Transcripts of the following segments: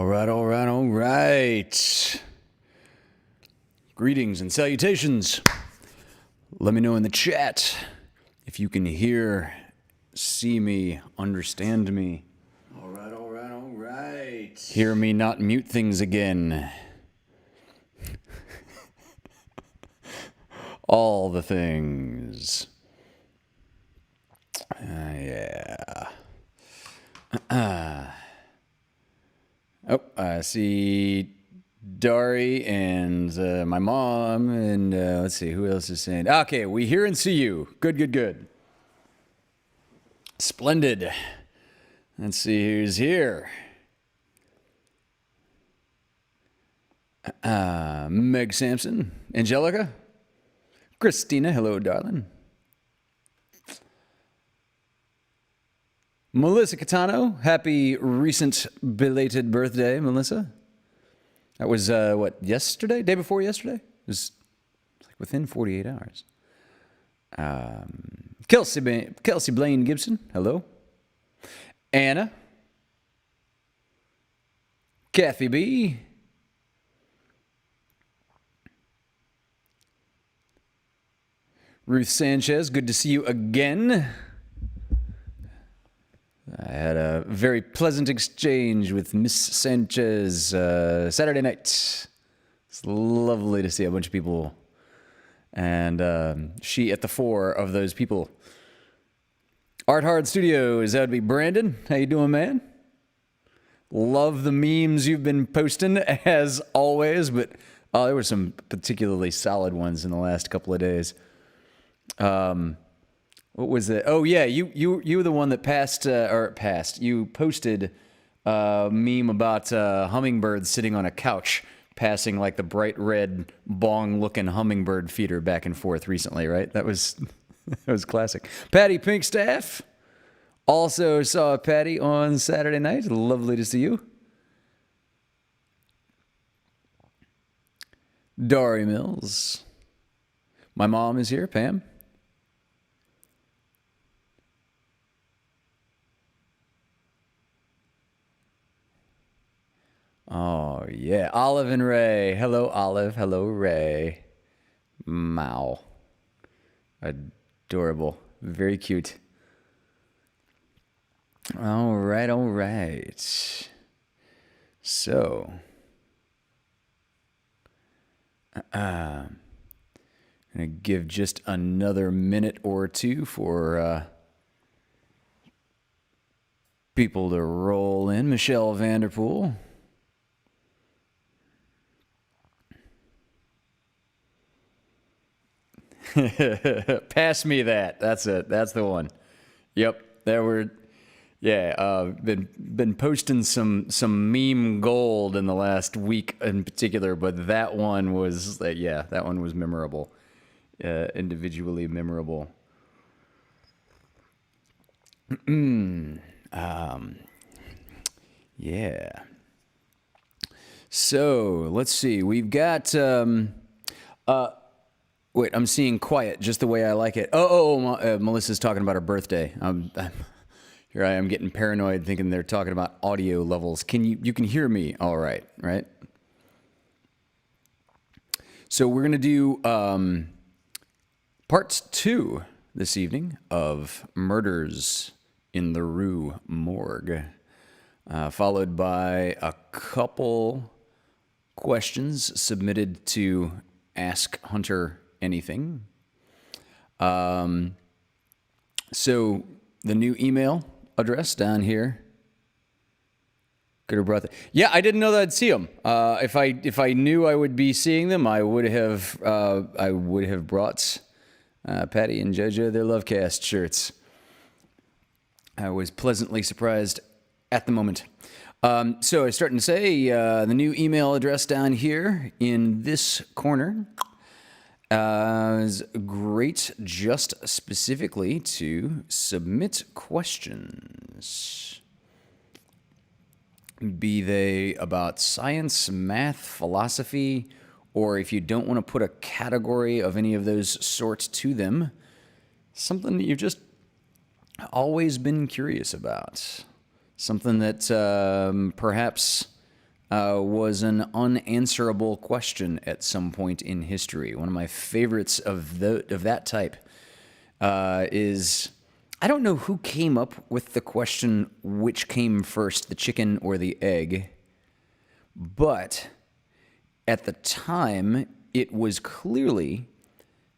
All right, all right, all right. Greetings and salutations. Let me know in the chat if you can hear, see me, understand me. All right, all right, all right. Hear me not mute things again. All the things. Yeah. Oh, I see Dari and my mom, and let's see, who else is saying? Okay, we hear and see you. Good, good, good. Splendid. Let's see who's here. Meg Sampson, Angelica, Christina, hello, darling. Melissa Catano, happy recent belated birthday, Melissa. That was, yesterday? Day before yesterday? It was like within 48 hours. Kelsey Blaine Gibson, hello. Anna. Kathy B. Ruth Sanchez, good to see you again. I had a very pleasant exchange with Miss Sanchez Saturday night. It's lovely to see a bunch of people. And she at the fore of those people. Art Hard Studios, that would be Brandon. How you doing, man? Love the memes you've been posting, as always. But there were some particularly solid ones in the last couple of days. What was it? Oh yeah, you were the one that passed. You posted a meme about hummingbirds sitting on a couch, passing like the bright red bong-looking hummingbird feeder back and forth recently, right? That was that was classic. Patty Pinkstaff also saw Patty on Saturday night. Lovely to see you. Dari Mills. My mom is here, Pam. Oh, yeah. Olive and Ray. Hello, Olive. Hello, Ray. Mao. Adorable. Very cute. All right, all right. So, I'm going to give just another minute or two for people to roll in. Michelle Vanderpool. Pass me that. That's it. That's the one. Yep. There were. Yeah. Been posting some meme gold in the last week in particular, but that one was that one was memorable. Individually memorable. Yeah. So let's see. We've got. Wait, I'm seeing quiet just the way I like it. Melissa's talking about her birthday. Here I am getting paranoid thinking they're talking about audio levels. You can hear me all right, right? So we're going to do part 2 this evening of Murders in the Rue Morgue, followed by a couple questions submitted to Ask Hunter Anything. So the new email address down here. Could have brought that. Yeah, I didn't know that I'd see them. If I knew I would be seeing them, I would have brought Patty and JoJo their Lovecast shirts. I was pleasantly surprised at the moment. So I was starting to say the new email address down here in this corner is great, just specifically to submit questions. Be they about science, math, philosophy, or if you don't want to put a category of any of those sorts to them, something that you've just always been curious about. Something that perhaps was an unanswerable question at some point in history. One of my favorites of that type is, I don't know who came up with the question, which came first, the chicken or the egg, but at the time, it was clearly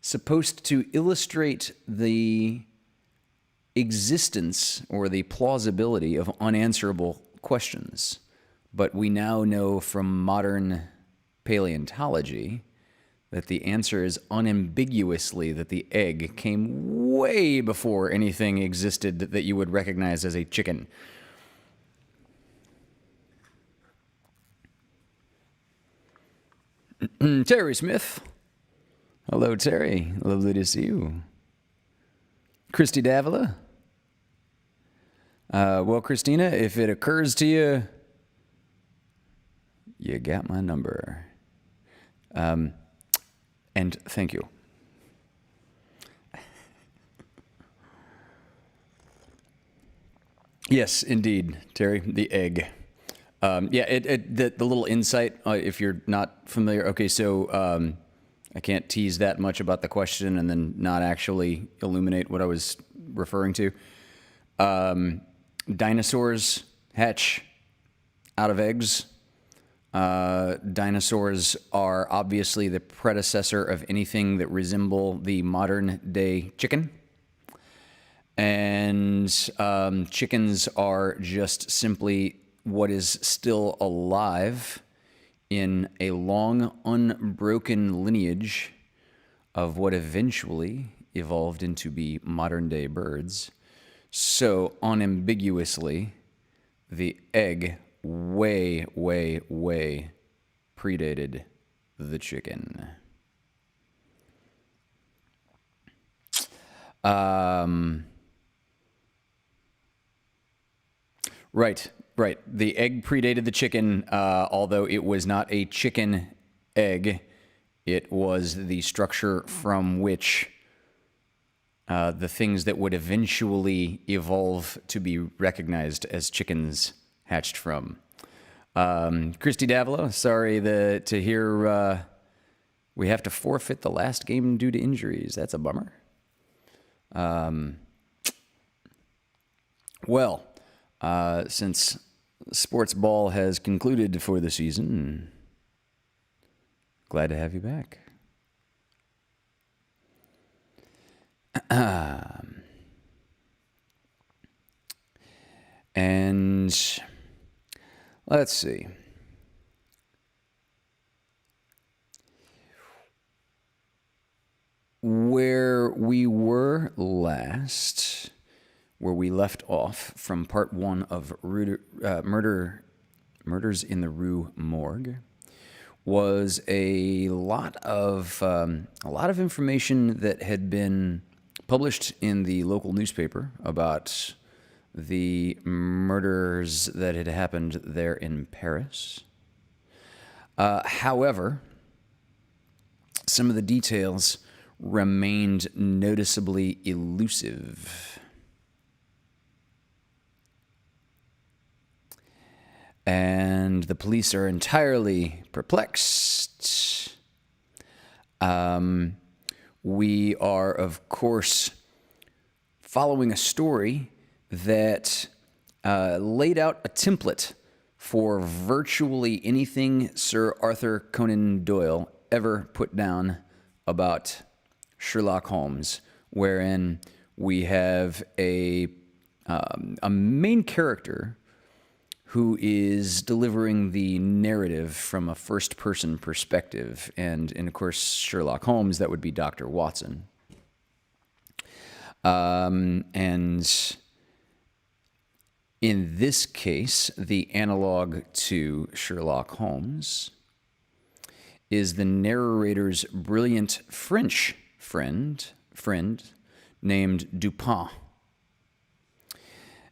supposed to illustrate the existence or the plausibility of unanswerable questions. But we now know from modern paleontology that the answer is unambiguously that the egg came way before anything existed that you would recognize as a chicken. Terry Smith. Hello, Terry. Lovely to see you. Christy Davila. Well, Christina, if it occurs to you, you got my number. And thank you. Yes, indeed, Terry, the egg. The little insight, if you're not familiar. Okay, so I can't tease that much about the question and then not actually illuminate what I was referring to. Dinosaurs hatch out of eggs. Dinosaurs are obviously the predecessor of anything that resemble the modern day chicken. And chickens are just simply what is still alive in a long, unbroken lineage of what eventually evolved into be modern-day birds. So, unambiguously, the egg way, way, way predated the chicken. Right. The egg predated the chicken, although it was not a chicken egg. It was the structure from which the things that would eventually evolve to be recognized as chickens hatched from. Christy Davila, sorry to hear we have to forfeit the last game due to injuries. That's a bummer. Since sports ball has concluded for the season, glad to have you back. And let's see. Where we were last, where we left off from part one of Murders in the Rue Morgue, was a lot of information that had been published in the local newspaper about the murders that had happened there in Paris. However, some of the details remained noticeably elusive. And the police are entirely perplexed. We are, of course, following a story that laid out a template for virtually anything Sir Arthur Conan Doyle ever put down about Sherlock Holmes, wherein we have a main character who is delivering the narrative from a first-person perspective. And of course, Sherlock Holmes, that would be Dr. Watson. And in this case, the analog to Sherlock Holmes is the narrator's brilliant French friend named Dupin.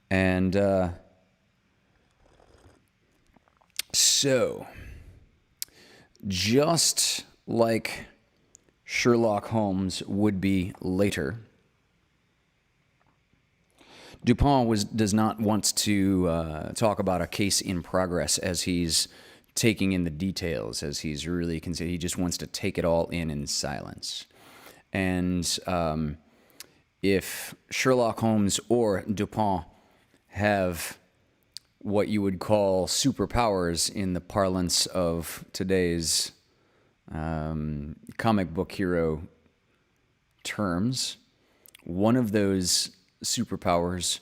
And so, just like Sherlock Holmes would be later, Dupin does not want to talk about a case in progress as he's taking in the details, as he's really considered. He just wants to take it all in silence. And if Sherlock Holmes or Dupin have what you would call superpowers in the parlance of today's comic book hero terms, one of those superpowers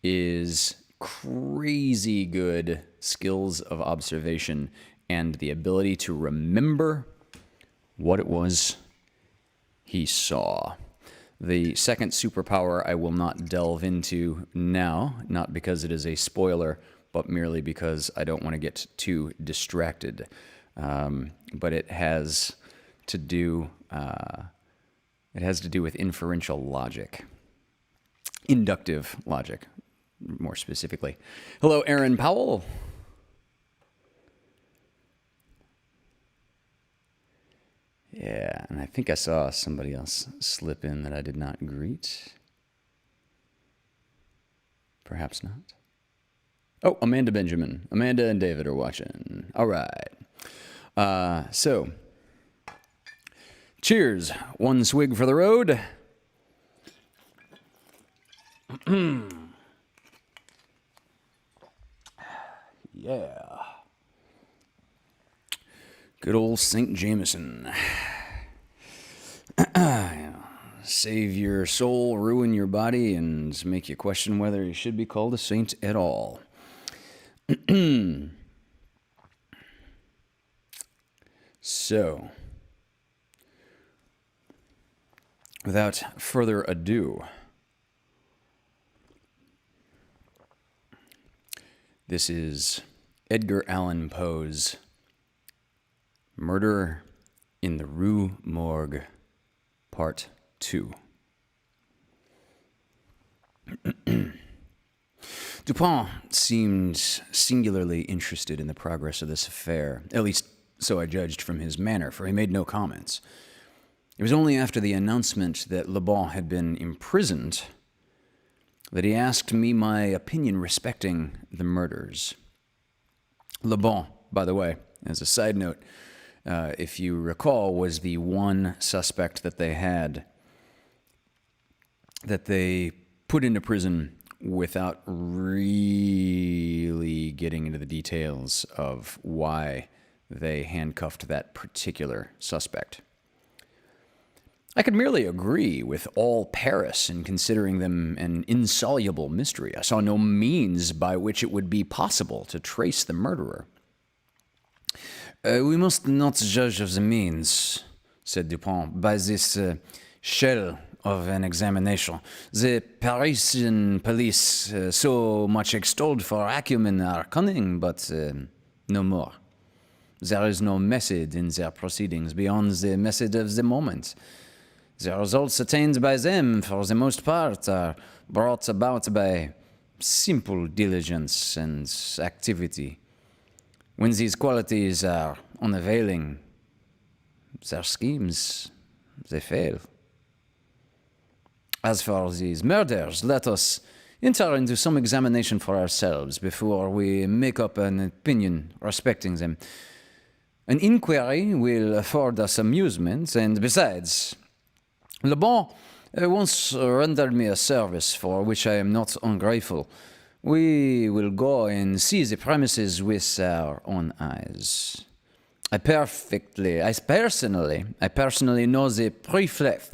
is crazy good skills of observation and the ability to remember what it was he saw. The second superpower I will not delve into now, not because it is a spoiler, but merely because I don't want to get too distracted. But it has to do with inferential logic, inductive logic, more specifically. Hello, Aaron Powell. Yeah, and I think I saw somebody else slip in that I did not greet. Perhaps not. Oh, Amanda Benjamin. Amanda and David are watching. All right. So, cheers. One swig for the road. Yeah. Good old St. Jameson. Save your soul, ruin your body, and make you question whether you should be called a saint at all. So, without further ado, this is Edgar Allan Poe's Murder in the Rue Morgue, Part 2. Dupin seemed singularly interested in the progress of this affair, at least so I judged from his manner, for he made no comments. It was only after the announcement that Le Bon had been imprisoned that he asked me my opinion respecting the murders. Le Bon, by the way, as a side note, if you recall, was the one suspect that they had that they put into prison without really getting into the details of why they handcuffed that particular suspect. I could merely agree with all Paris in considering them an insoluble mystery. I saw no means by which it would be possible to trace the murderer. We must not judge of the means, said Dupin, by this shell of an examination. The Parisian police, so much extolled for acumen, are cunning, but no more. There is no method in their proceedings beyond the method of the moment. The results attained by them, for the most part, are brought about by simple diligence and activity. When these qualities are unavailing, their schemes, they fail. As for these murders, let us enter into some examination for ourselves before we make up an opinion respecting them. An inquiry will afford us amusement, and besides, Le Bon once rendered me a service for which I am not ungrateful. We will go and see the premises with our own eyes. I personally know the prefect.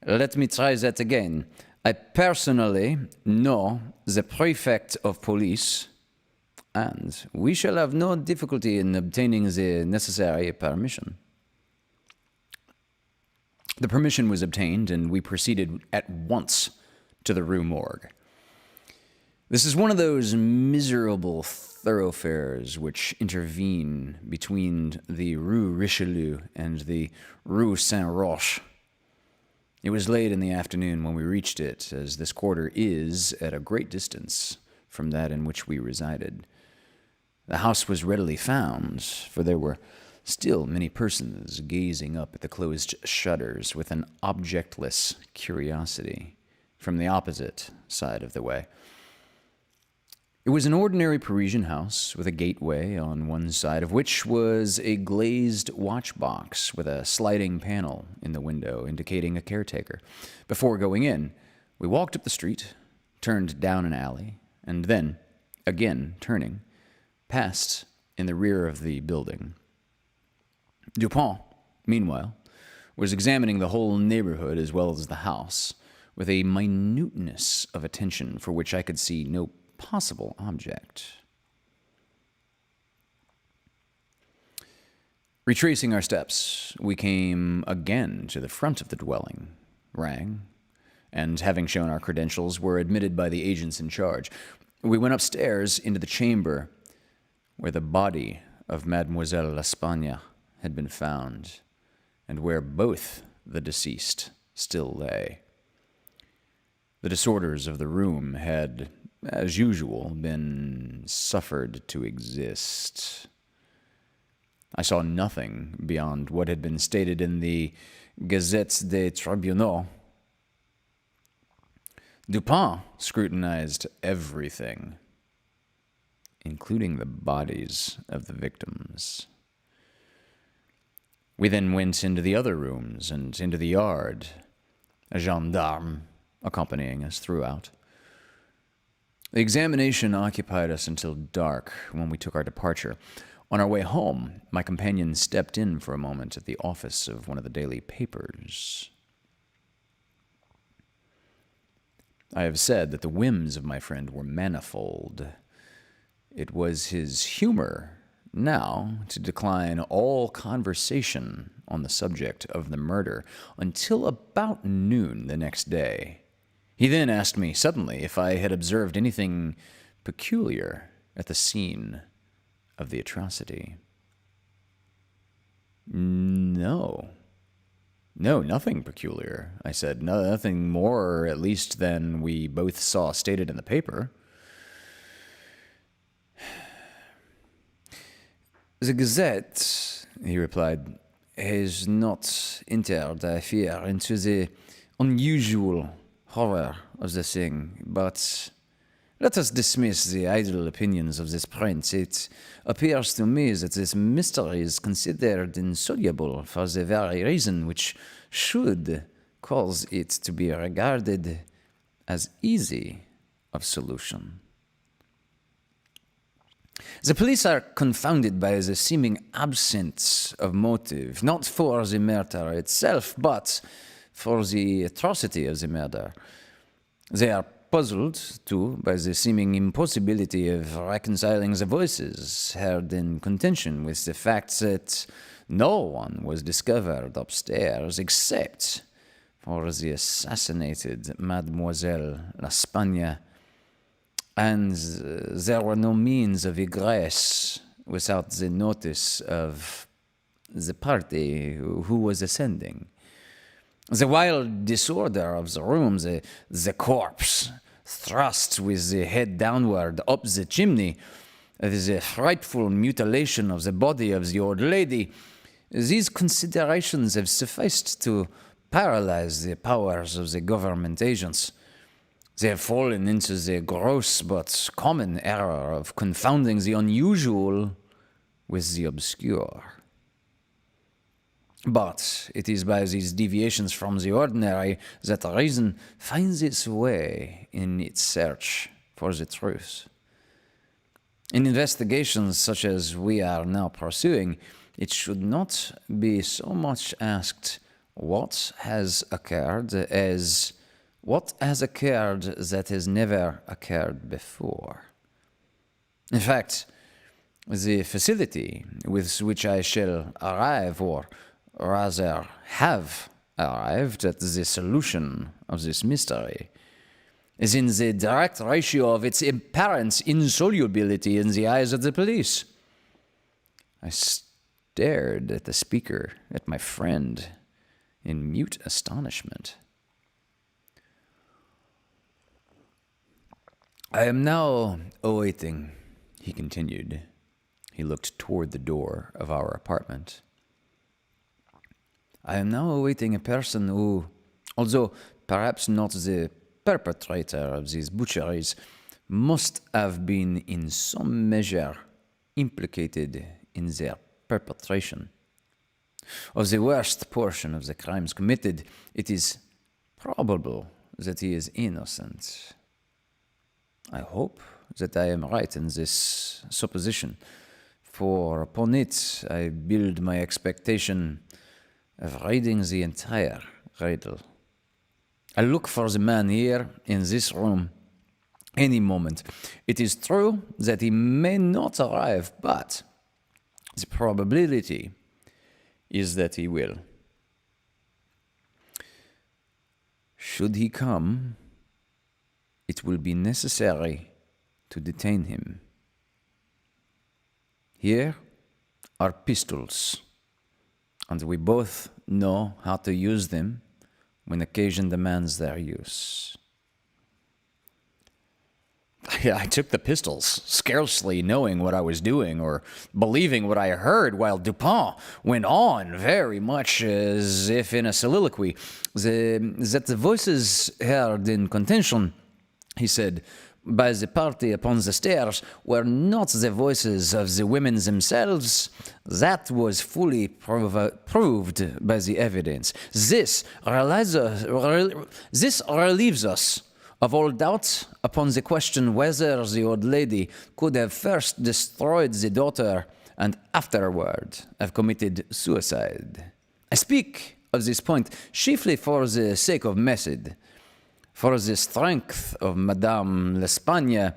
Let me try that again. I personally know the prefect of police, and we shall have no difficulty in obtaining the necessary permission. The permission was obtained, and we proceeded at once to the Rue Morgue. This is one of those miserable thoroughfares which intervene between the Rue Richelieu and the Rue Saint-Roch. It was late in the afternoon when we reached it, as this quarter is at a great distance from that in which we resided. The house was readily found, for there were still many persons gazing up at the closed shutters with an objectless curiosity from the opposite side of the way. It was an ordinary Parisian house with a gateway on one side of which was a glazed watchbox with a sliding panel in the window indicating a caretaker. Before going in, we walked up the street, turned down an alley, and then, again turning, passed in the rear of the building. Dupont, meanwhile, was examining the whole neighborhood as well as the house, with a minuteness of attention for which I could see no possible object. Retracing our steps, we came again to the front of the dwelling, rang, and having shown our credentials, were admitted by the agents in charge. We went upstairs into the chamber where the body of Mademoiselle L'Espagne had been found, and where both the deceased still lay. The disorders of the room had, as usual, been suffered to exist. I saw nothing beyond what had been stated in the Gazette des Tribunaux. Dupin scrutinized everything, including the bodies of the victims. We then went into the other rooms and into the yard, a gendarme accompanying us throughout. The examination occupied us until dark, when we took our departure. On our way home, my companion stepped in for a moment at the office of one of the daily papers. I have said that the whims of my friend were manifold. It was his humor now to decline all conversation on the subject of the murder until about noon the next day. He then asked me suddenly if I had observed anything peculiar at the scene of the atrocity. No, nothing peculiar, I said. Nothing more, at least, than we both saw stated in the paper. The Gazette, he replied, has not entered, I fear, into the unusual horror of the thing, but let us dismiss the idle opinions of this print. It appears to me that this mystery is considered insoluble for the very reason which should cause it to be regarded as easy of solution. The police are confounded by the seeming absence of motive, not for the murder itself, but for the atrocity of the murder. They are puzzled, too, by the seeming impossibility of reconciling the voices heard in contention with the fact that no one was discovered upstairs except for the assassinated Mademoiselle L'Espagne, and there were no means of egress without the notice of the party who was ascending. The wild disorder of the room, the corpse thrust with the head downward up the chimney, the frightful mutilation of the body of the old lady, these considerations have sufficed to paralyze the powers of the government agents. They have fallen into the gross but common error of confounding the unusual with the obscure. But it is by these deviations from the ordinary that reason finds its way in its search for the truth. In investigations such as we are now pursuing, it should not be so much asked what has occurred as what has occurred that has never occurred before. In fact, the facility with which I shall arrive, or rather have arrived at the solution of this mystery, is in the direct ratio of its apparent insolubility in the eyes of the police. I stared at the speaker, at my friend, in mute astonishment. I am now awaiting, he continued. He looked toward the door of our apartment. I am now awaiting a person who, although perhaps not the perpetrator of these butcheries, must have been in some measure implicated in their perpetration. Of the worst portion of the crimes committed, it is probable that he is innocent. I hope that I am right in this supposition, for upon it I build my expectation of reading the entire riddle. I look for the man here in this room any moment. It is true that he may not arrive, but the probability is that he will. Should he come, it will be necessary to detain him. Here are pistols, and we both know how to use them when occasion demands their use. I took the pistols, scarcely knowing what I was doing or believing what I heard, while Dupin went on very much as if in a soliloquy. That the voices heard in contention, he said, by the party upon the stairs were not the voices of the women themselves. That was fully proved by the evidence. This relieves us of all doubt upon the question whether the old lady could have first destroyed the daughter and afterward have committed suicide. I speak of this point chiefly for the sake of method. For the strength of Madame L'Espagne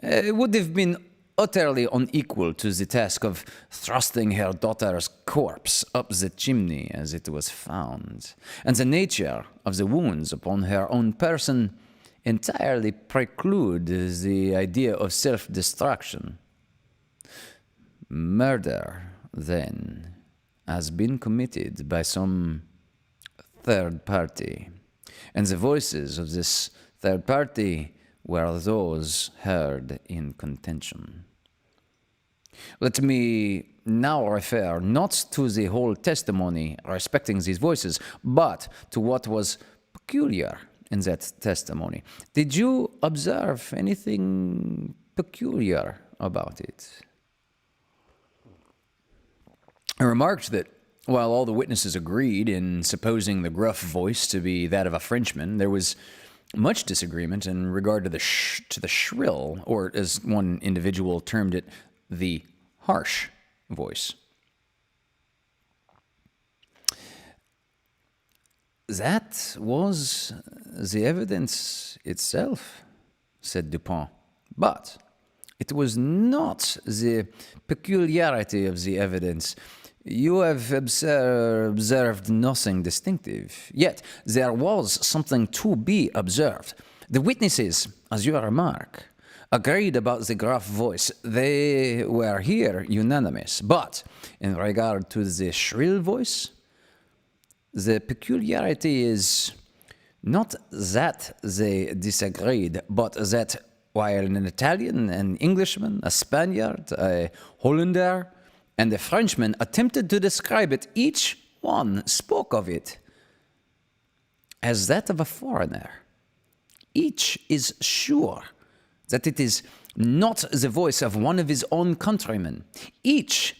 would have been utterly unequal to the task of thrusting her daughter's corpse up the chimney as it was found, and the nature of the wounds upon her own person entirely preclude the idea of self-destruction. Murder, then, has been committed by some third party, and the voices of this third party were those heard in contention. Let me now refer not to the whole testimony respecting these voices, but to what was peculiar in that testimony. Did you observe anything peculiar about it? I remarked that while all the witnesses agreed in supposing the gruff voice to be that of a Frenchman, there was much disagreement in regard to the shrill, or as one individual termed it, the harsh voice. That was the evidence itself, said Dupin, but it was not the peculiarity of the evidence. You have observed nothing distinctive, yet there was something to be observed. The witnesses, as you remark, agreed about the gruff voice. They were here unanimous, but in regard to the shrill voice, the peculiarity is not that they disagreed, but that while an Italian, an Englishman, a Spaniard, a Hollander, and a Frenchman attempted to describe it, each one spoke of it as that of a foreigner. Each is sure that it is not the voice of one of his own countrymen. Each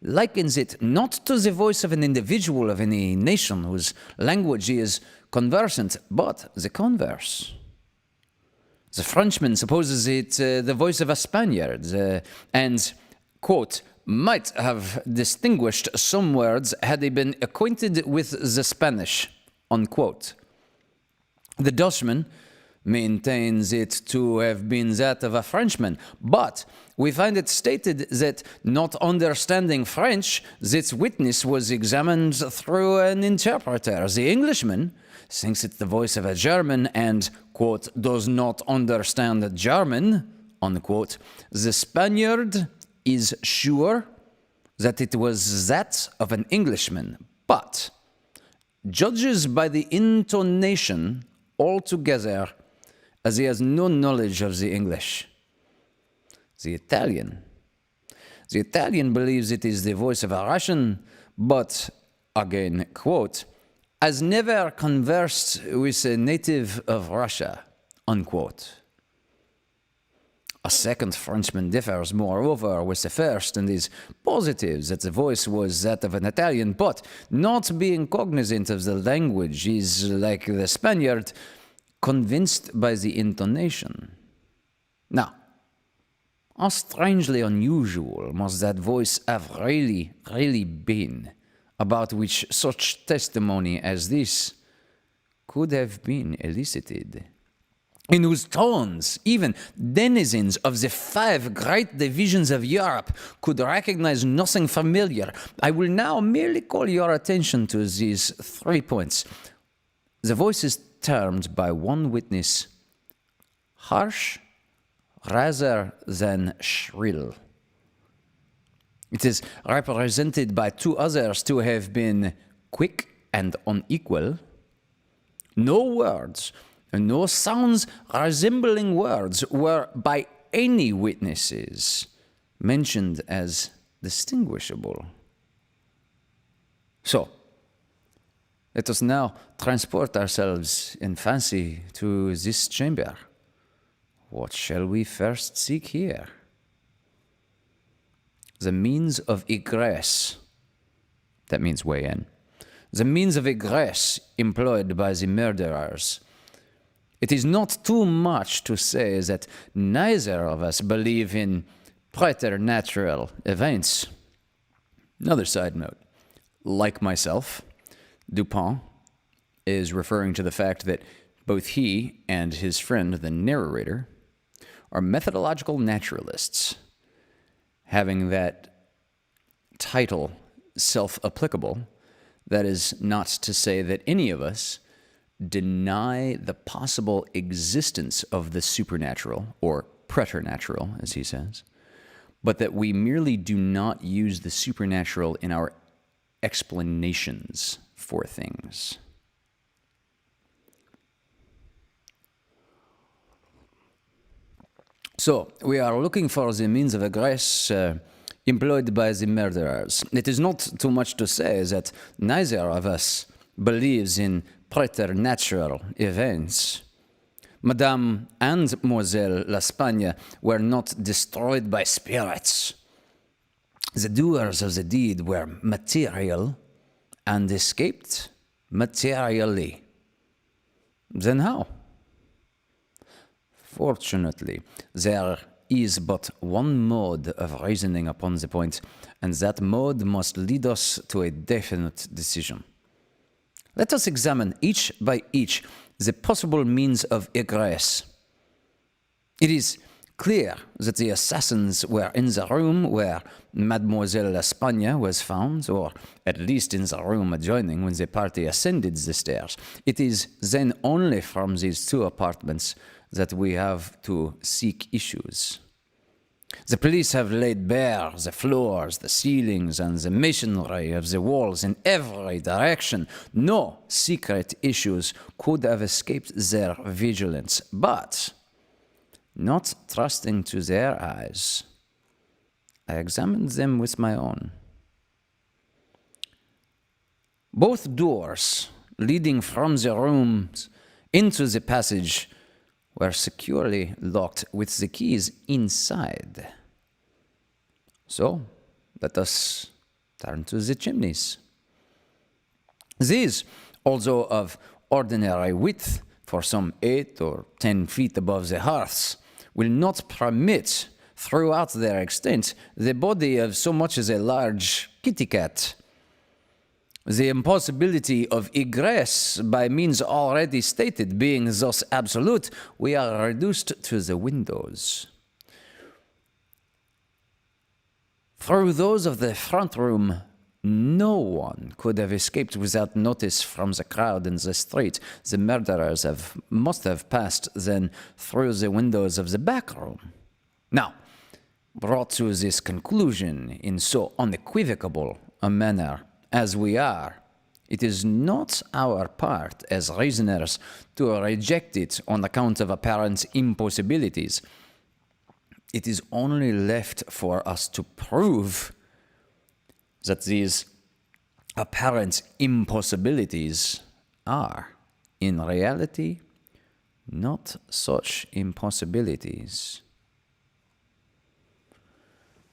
likens it not to the voice of an individual of any nation whose language he is conversant, but the converse. The Frenchman supposes it the voice of a Spaniard, and, quote, might have distinguished some words had he been acquainted with the Spanish, unquote. The Dutchman maintains it to have been that of a Frenchman, but we find it stated that, not understanding French, this witness was examined through an interpreter. The Englishman thinks it the voice of a German and, quote, does not understand German, unquote. The Spaniard is sure that it was that of an Englishman, but judges by the intonation altogether, as he has no knowledge of the English. The Italian believes it is the voice of a Russian, but, again, quote, has never conversed with a native of Russia, unquote. A second Frenchman differs, moreover, with the first and is positive that the voice was that of an Italian, but not being cognizant of the language is, like the Spaniard, convinced by the intonation. Now, how strangely unusual must that voice have really been, about which such testimony as this could have been elicited, in whose tones even denizens of the 5 great divisions of Europe could recognize nothing familiar. I will now merely call your attention to these 3 points. The voice is termed by one witness harsh rather than shrill. It is represented by 2 others to have been quick and unequal. No words, no sounds resembling words were by any witnesses mentioned as distinguishable. So, let us now transport ourselves in fancy to this chamber. What shall we first seek here? The means of egress. That means way in. The means of egress employed by the murderers. It is not too much to say that neither of us believe in preternatural events. Another side note. Like myself, Dupin is referring to the fact that both he and his friend, the narrator, are methodological naturalists, having that title self-applicable. That is not to say that any of us deny the possible existence of the supernatural, or preternatural, as he says, but that we merely do not use the supernatural in our explanations for things. So, we are looking for the means of egress employed by the murderers. It is not too much to say that neither of us believes in preternatural events. Madame and Mademoiselle L'Espagne were not destroyed by spirits. The doers of the deed were material and escaped materially. Then how? Fortunately, there is but one mode of reasoning upon the point, and that mode must lead us to a definite decision. Let us examine each by each the possible means of egress. It is clear that the assassins were in the room where Mademoiselle L'Espagne was found, or at least in the room adjoining when the party ascended the stairs. It is then only from these 2 apartments that we have to seek issues. The police have laid bare the floors, the ceilings, and the masonry of the walls in every direction. No secret issues could have escaped their vigilance, but, not trusting to their eyes, I examined them with my own. Both doors leading from the rooms into the passage were securely locked with the keys inside. So, let us turn to the chimneys. These, although of ordinary width, for some 8 or 10 feet above the hearths, will not permit, throughout their extent, the body of so much as a large kitty cat. The impossibility of egress by means already stated being thus absolute, we are reduced to the windows. Through those of the front room, no one could have escaped without notice from the crowd in the street. The murderers must have passed then through the windows of the back room. Now, brought to this conclusion in so unequivocal a manner as we are, it is not our part as reasoners to reject it on account of apparent impossibilities. It is only left for us to prove that these apparent impossibilities are, in reality, not such impossibilities.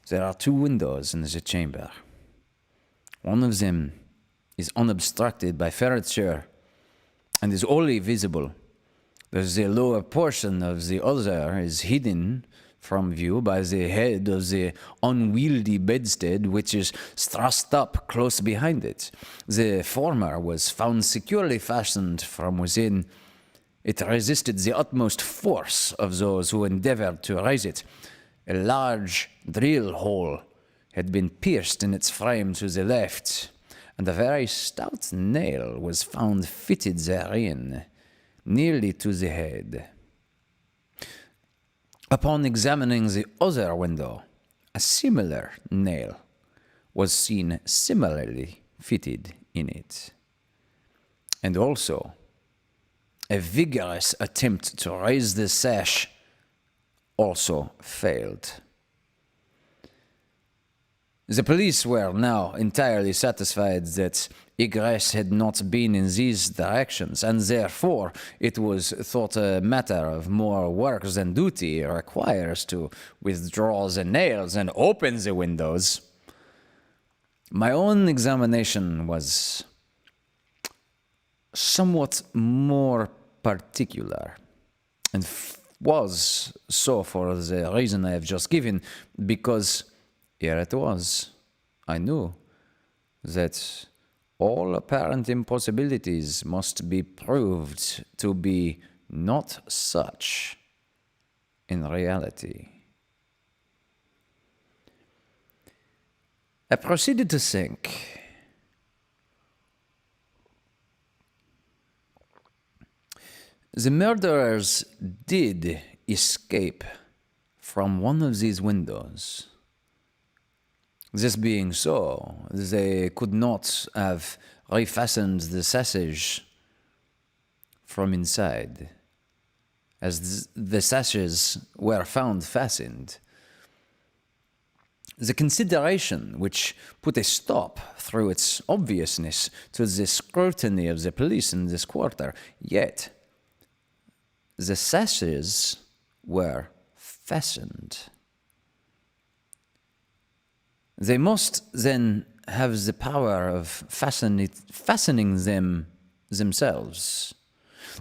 There are 2 windows in the chamber. One of them is unobstructed by furniture and is only visible. The lower portion of the other is hidden from view by the head of the unwieldy bedstead, which is thrust up close behind it. The former was found securely fastened from within. It resisted the utmost force of those who endeavored to raise it. A large drill hole had been pierced in its frame to the left, and a very stout nail was found fitted therein, nearly to the head. Upon examining the other window, a similar nail was seen similarly fitted in it. And also, a vigorous attempt to raise the sash also failed. The police were now entirely satisfied that egress had not been in these directions, and therefore it was thought a matter of more work than duty requires to withdraw the nails and open the windows. My own examination was somewhat more particular, and was so for the reason I have just given, because here it was. I knew that all apparent impossibilities must be proved to be not such in reality. I proceeded to think. The murderers did escape from one of these windows. This being so, they could not have refastened the sashes from inside, as the sashes were found fastened. The consideration which put a stop, through its obviousness, to the scrutiny of the police in this quarter, yet the sashes were fastened. They must then have the power of fastening them themselves.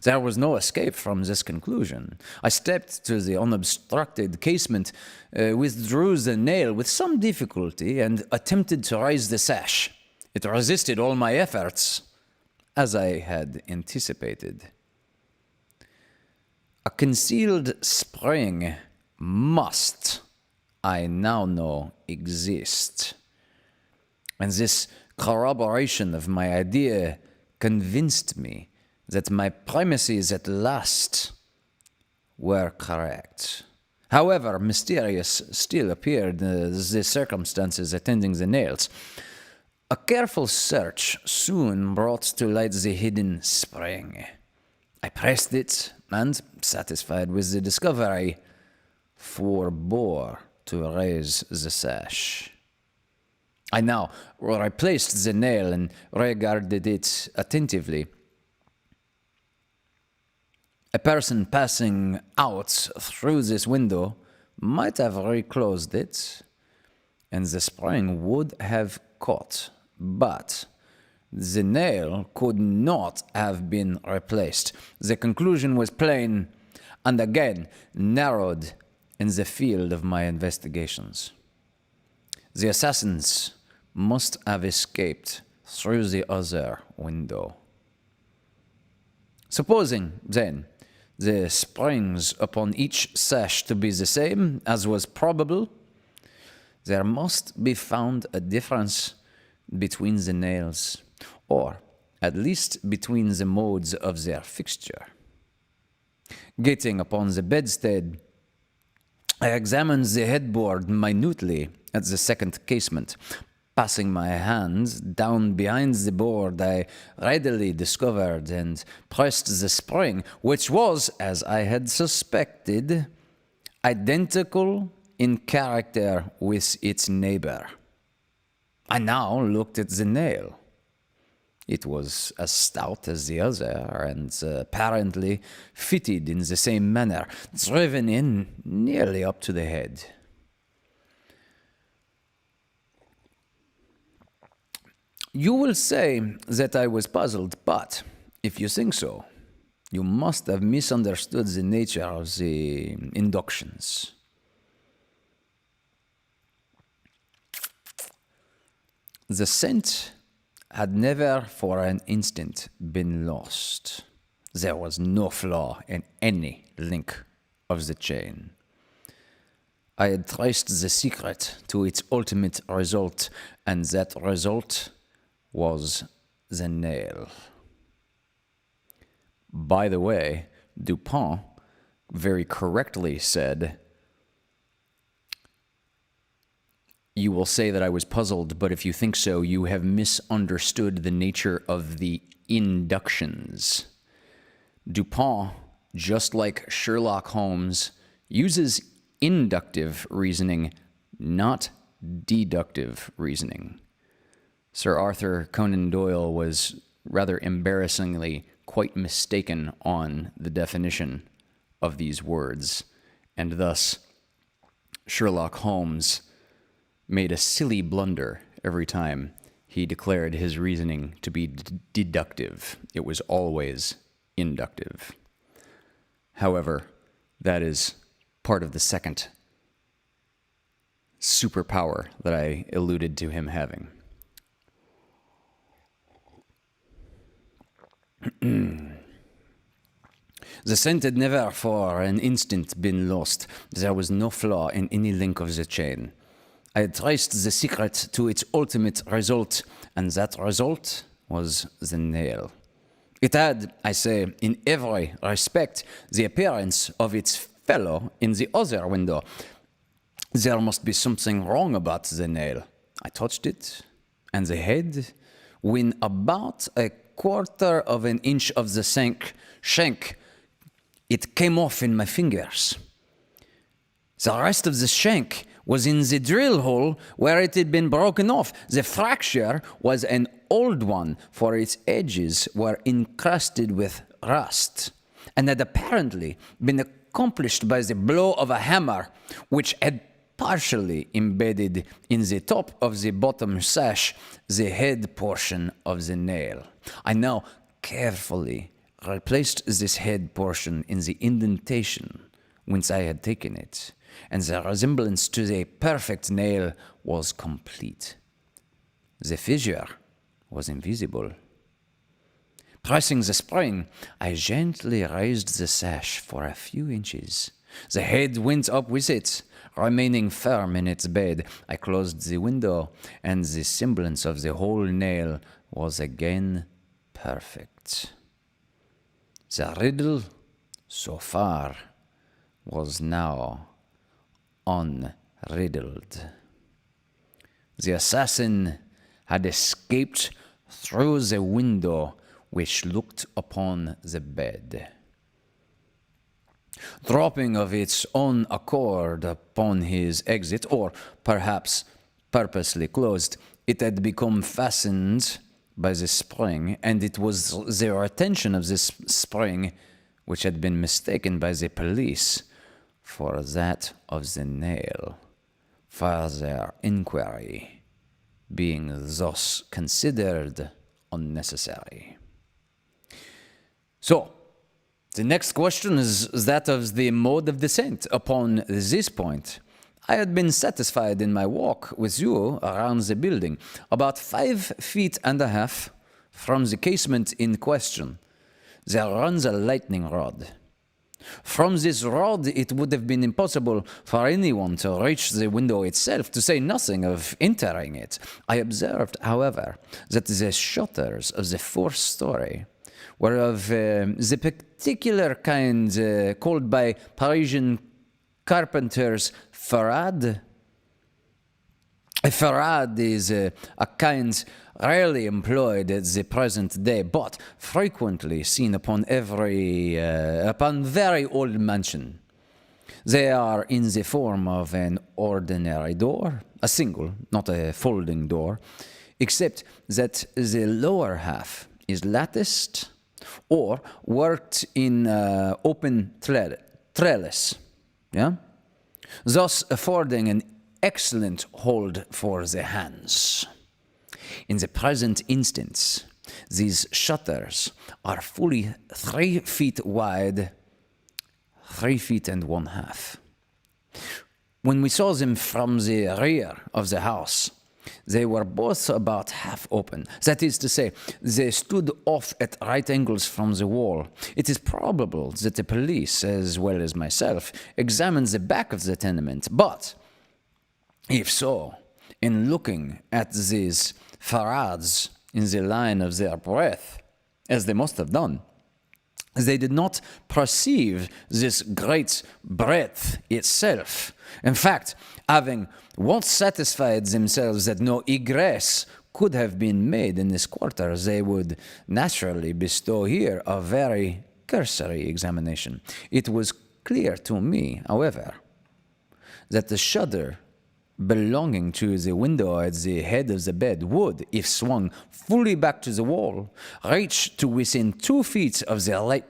There was no escape from this conclusion. I stepped to the unobstructed casement, withdrew the nail with some difficulty, and attempted to raise the sash. It resisted all my efforts, as I had anticipated. A concealed spring must, I now know, exist. And this corroboration of my idea convinced me that my premises at last were correct. However mysterious still appeared the circumstances attending the nails. A careful search soon brought to light the hidden spring. I pressed it, and, satisfied with the discovery, forbore to raise the sash. I now replaced the nail and regarded it attentively. A person passing out through this window might have reclosed it, and the spring would have caught, but the nail could not have been replaced. The conclusion was plain, and again narrowed in the field of my investigations. The assassins must have escaped through the other window. Supposing, then, the springs upon each sash to be the same, as was probable, there must be found a difference between the nails, or at least between the modes of their fixture. Getting upon the bedstead, I examined the headboard minutely at the second casement. Passing my hands down behind the board, I readily discovered and pressed the spring, which was, as I had suspected, identical in character with its neighbor. I now looked at the nail. It was as stout as the other, and apparently fitted in the same manner, driven in nearly up to the head. You will say that I was puzzled, but if you think so, you must have misunderstood the nature of the inductions. The scent had never for an instant been lost. There was no flaw in any link of the chain. I had traced the secret to its ultimate result, and that result was the nail. By the way, Dupin very correctly said, "You will say that I was puzzled, but if you think so, you have misunderstood the nature of the inductions." Dupin, just like Sherlock Holmes, uses inductive reasoning, not deductive reasoning. Sir Arthur Conan Doyle was rather embarrassingly quite mistaken on the definition of these words, and thus Sherlock Holmes made a silly blunder every time he declared his reasoning to be deductive. It was always inductive. However, that is part of the second superpower that I alluded to him having. The scent had never for an instant been lost. There was no flaw in any link of the chain. I had traced the secret to its ultimate result, and that result was the nail. It had, I say, in every respect, the appearance of its fellow in the other window. There must be something wrong about the nail. I touched it, and the head, when about a quarter of an inch of the shank, it came off in my fingers. The rest of the shank was in the drill hole where it had been broken off. The fracture was an old one, for its edges were encrusted with rust, and had apparently been accomplished by the blow of a hammer, which had partially embedded in the top of the bottom sash the head portion of the nail. I now carefully replaced this head portion in the indentation whence I had taken it, and the resemblance to the perfect nail was complete. The fissure was invisible. Pressing the spring, I gently raised the sash for a few inches. The head went up with it, remaining firm in its bed. I closed the window, and the semblance of the whole nail was again perfect. The riddle, so far, was now unriddled. The assassin had escaped through the window which looked upon the bed. Dropping of its own accord upon his exit, or perhaps purposely closed, it had become fastened by the spring, and it was the retention of this spring which had been mistaken by the police for that of the nail. Further inquiry being thus considered unnecessary. So, the next question is that of the mode of descent. Upon this point, I had been satisfied in my walk with you around the building, about 5.5 feet from the casement in question. There runs a lightning rod. From this rod, it would have been impossible for anyone to reach the window itself, to say nothing of entering it. I observed, however, that the shutters of the fourth story were of the particular kind called by Parisian carpenters ferrade. A ferrade is a kind rarely employed at the present day, but frequently seen upon very old mansion. They are in the form of an ordinary door, a single, not a folding door, except that the lower half is latticed or worked in open trellis, thus affording an excellent hold for the hands. In the present instance, these shutters are fully 3 feet wide, 3 feet and 1/2. When we saw them from the rear of the house, they were both about half open. That is to say, they stood off at right angles from the wall. It is probable that the police, as well as myself, examined the back of the tenement, but if so, in looking at these farades in the line of their breath, as they must have done, they did not perceive this great breadth itself. In fact, having once satisfied themselves that no egress could have been made in this quarter, they would naturally bestow here a very cursory examination. It was clear to me, however, that the shutter belonging to the window at the head of the bed would, if swung fully back to the wall, reach to within 2 feet of the light.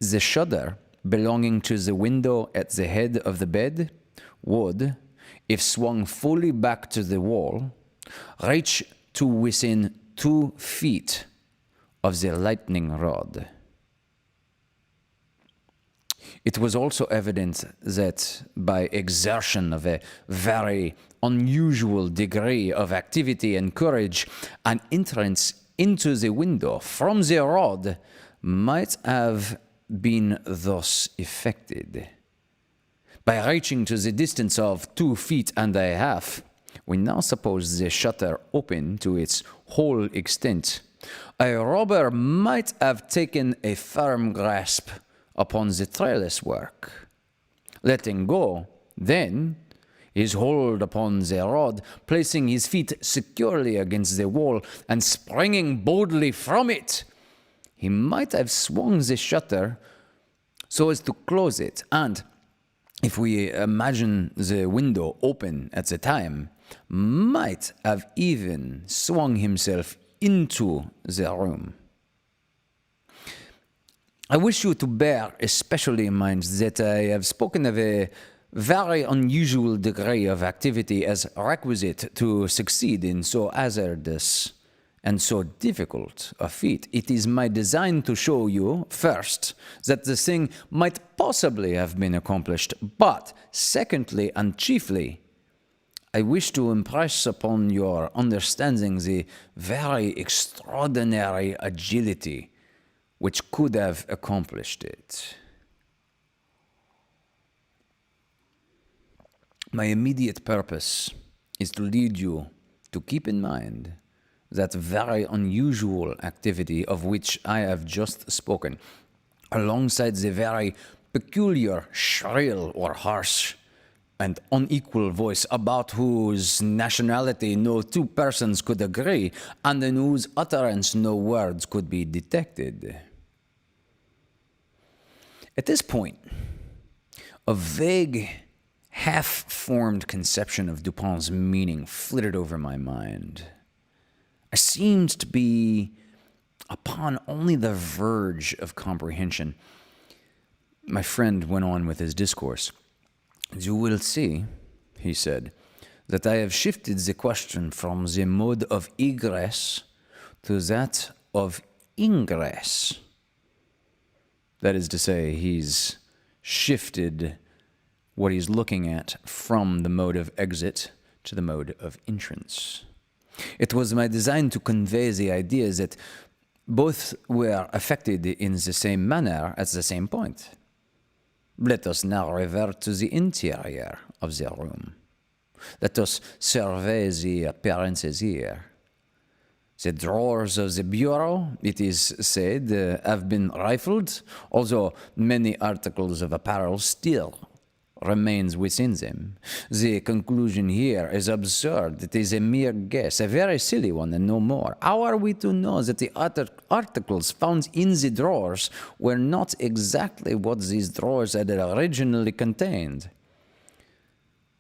The shutter belonging to the window at the head of the bed would, if swung fully back to the wall, reach to within 2 feet of the lightning rod. It was also evident that by exertion of a very unusual degree of activity and courage, an entrance into the window from the rod might have been thus effected. By reaching to the distance of 2 feet and a half, we now suppose the shutter open to its whole extent. A robber might have taken a firm grasp upon the trellis work, letting go, then, his hold upon the rod, placing his feet securely against the wall, and springing boldly from it. He might have swung the shutter so as to close it, and, if we imagine the window open at the time, might have even swung himself into the room. I wish you to bear especially in mind that I have spoken of a very unusual degree of activity as requisite to succeed in so hazardous and so difficult a feat. It is my design to show you, first, that the thing might possibly have been accomplished, but secondly and chiefly, I wish to impress upon your understanding the very extraordinary agility which could have accomplished it. My immediate purpose is to lead you to keep in mind that very unusual activity of which I have just spoken, alongside the very peculiar, shrill or harsh and unequal voice about whose nationality no two persons could agree, and in whose utterance no words could be detected. At this point, a vague, half-formed conception of Dupin's meaning flitted over my mind. I seemed to be upon only the verge of comprehension. My friend went on with his discourse. "You will see," he said, "that I have shifted the question from the mode of egress to that of ingress." That is to say, he's shifted what he's looking at from the mode of exit to the mode of entrance. It was my design to convey the idea that both were affected in the same manner at the same point. Let us now revert to the interior of the room. Let us survey the appearances here. The drawers of the bureau, it is said, have been rifled, although many articles of apparel still remains within them. The conclusion here is absurd. It is a mere guess, a very silly one and no more. How are we to know that the other articles found in the drawers were not exactly what these drawers had originally contained?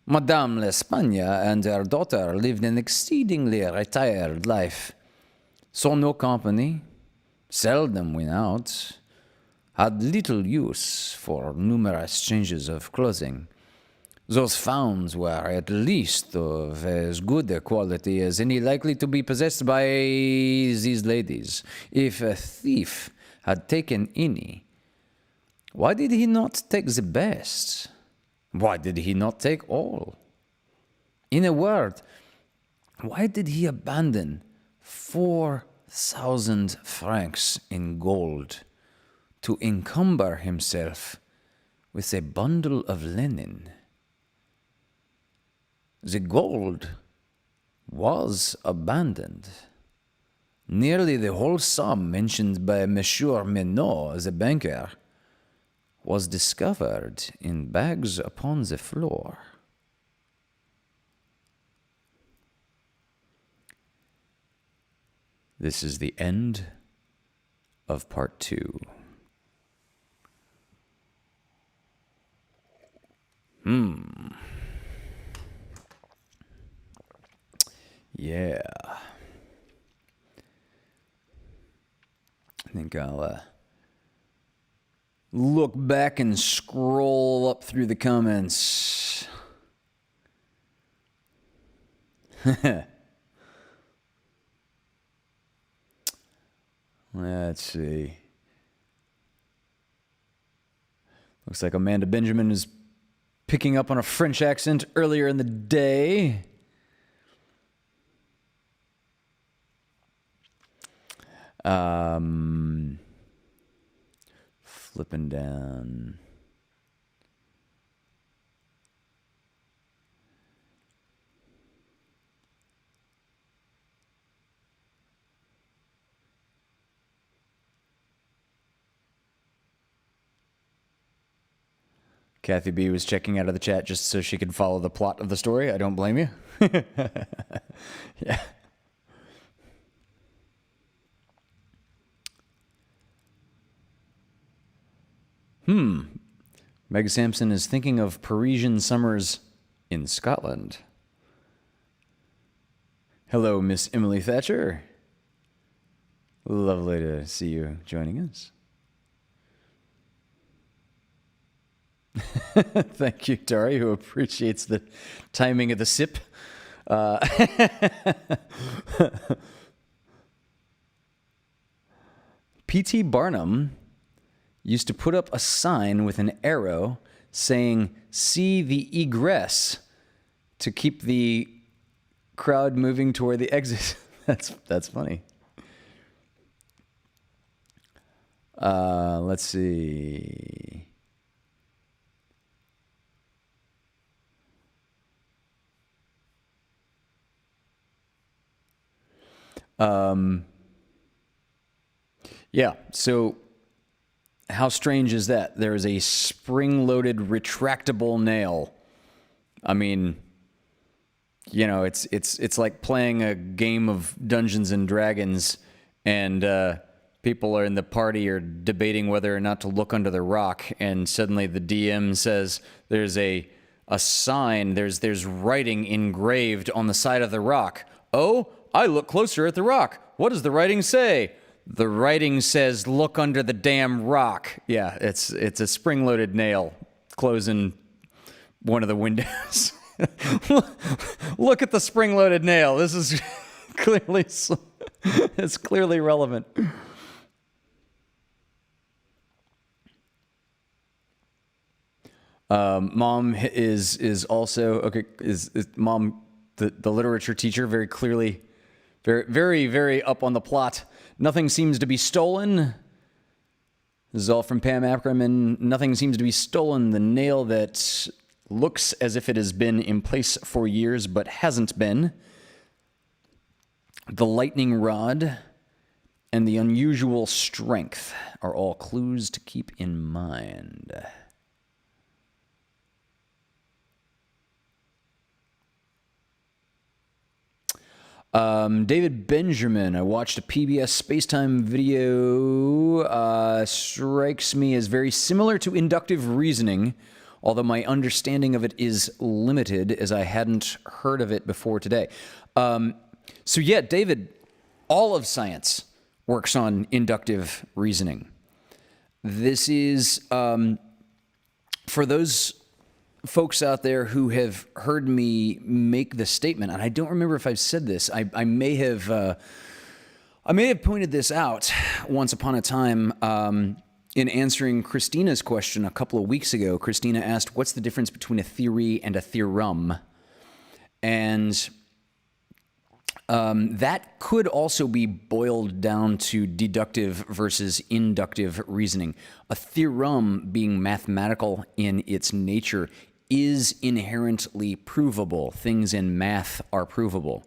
Madame L'Espagne and her daughter lived an exceedingly retired life, saw no company, seldom went out, had little use for numerous changes of clothing, Those founds were at least of as good a quality as any likely to be possessed by these ladies. If a thief had taken any, why did he not take the best? Why did he not take all? In a word, why did he abandon 4,000 francs in gold to encumber himself with a bundle of linen? The gold was abandoned. Nearly the whole sum mentioned by Monsieur Menot, the banker, was discovered in bags upon the floor. This is the end of part 2. Yeah. I think I'll look back and scroll up through the comments. Let's see. Looks like Amanda Benjamin is picking up on a French accent earlier in the day. Flipping down. Kathy B was checking out of the chat just so she could follow the plot of the story. I don't blame you. Yeah. Meg Sampson is thinking of Parisian summers in Scotland. Hello, Miss Emily Thatcher. Lovely to see you joining us. Thank you, Dari, who appreciates the timing of the sip. P.T. Barnum used to put up a sign with an arrow saying, "See the egress," to keep the crowd moving toward the exit. That's funny. Let's see. Yeah, so how strange is that? There is a spring-loaded retractable nail. I mean, you know, it's like playing a game of Dungeons and Dragons, and people are in the party are debating whether or not to look under the rock, and suddenly the DM says there's a sign, there's writing engraved on the side of the rock. Oh, I look closer at the rock. What does the writing say? The writing says, "Look under the damn rock." Yeah, it's a spring-loaded nail closing one of the windows. Look at the spring-loaded nail. This is it's clearly relevant. Mom is also okay. Is mom the literature teacher? Very clearly, very, very up on the plot. Nothing seems to be stolen. This is all from Pam Ackerman. Nothing seems to be stolen. The nail that looks as if it has been in place for years but hasn't been. The lightning rod and the unusual strength are all clues to keep in mind. David Benjamin, I watched a PBS Spacetime video, strikes me as very similar to inductive reasoning, although my understanding of it is limited as I hadn't heard of it before today. So yeah, David, all of science works on inductive reasoning. This is, for those folks out there who have heard me make the statement, and I don't remember if I've said this. I may have pointed this out once upon a time in answering Christina's question a couple of weeks ago. Christina asked, "What's the difference between a theory and a theorem?" And that could also be boiled down to deductive versus inductive reasoning. A theorem, being mathematical in its nature, is inherently provable. Things in math are provable.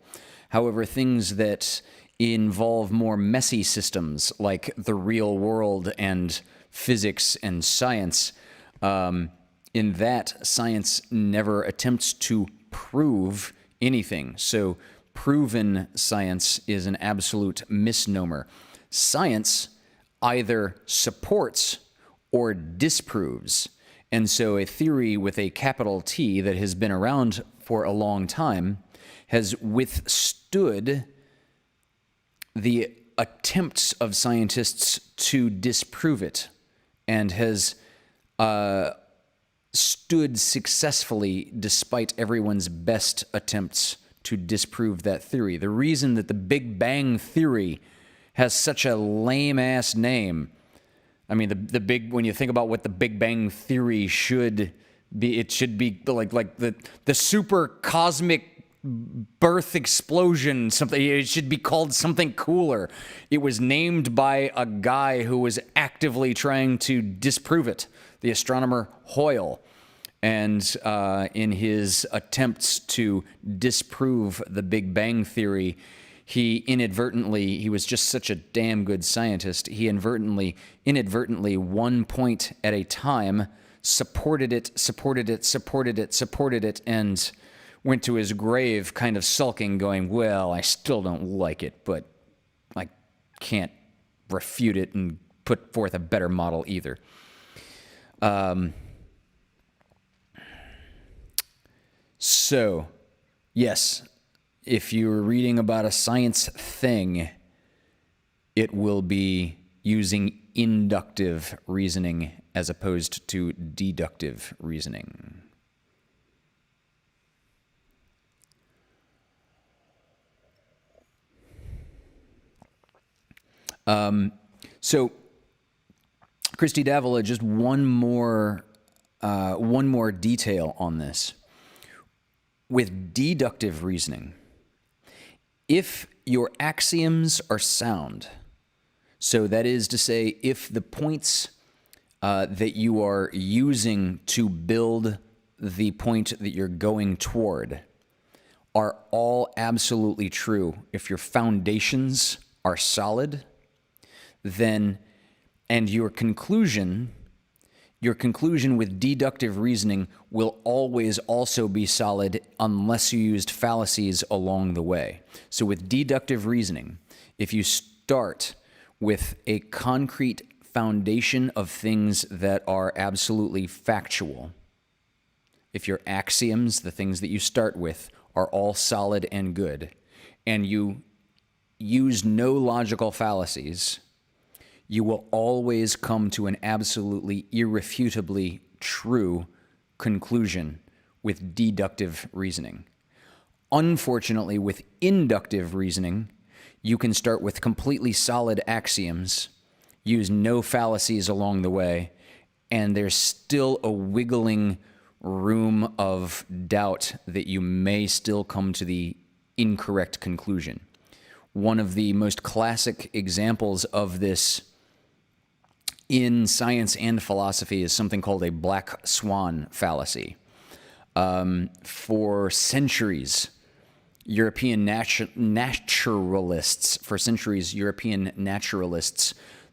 However, things that involve more messy systems like the real world and physics and science, in that science never attempts to prove anything. So proven science is an absolute misnomer. Science either supports or disproves. And so a theory with a capital T that has been around for a long time has withstood the attempts of scientists to disprove it and has stood successfully despite everyone's best attempts to disprove that theory. The reason that the Big Bang Theory has such a lame-ass name, I mean, when you think about what the Big Bang Theory should be, it should be like the super cosmic birth explosion, something. It should be called something cooler. It was named by a guy who was actively trying to disprove it, the astronomer Hoyle. And in his attempts to disprove the Big Bang Theory, he was just such a damn good scientist, he inadvertently, 1 point at a time, supported it, and went to his grave kind of sulking, going, well, I still don't like it, but I can't refute it and put forth a better model either. So, yes, if you're reading about a science thing, it will be using inductive reasoning as opposed to deductive reasoning. So, Christy Davila, just one more detail on this. With deductive reasoning, if your axioms are sound, so that is to say, if the points that you are using to build the point that you're going toward are all absolutely true, if your foundations are solid, then, and your conclusion with deductive reasoning will always also be solid unless you used fallacies along the way. So with deductive reasoning, if you start with a concrete foundation of things that are absolutely factual, if your axioms, the things that you start with, are all solid and good, and you use no logical fallacies, you will always come to an absolutely irrefutably true conclusion with deductive reasoning. Unfortunately, with inductive reasoning, you can start with completely solid axioms, use no fallacies along the way, and there's still a wiggling room of doubt that you may still come to the incorrect conclusion. One of the most classic examples of this in science and philosophy is something called a black swan fallacy. For centuries, European naturalists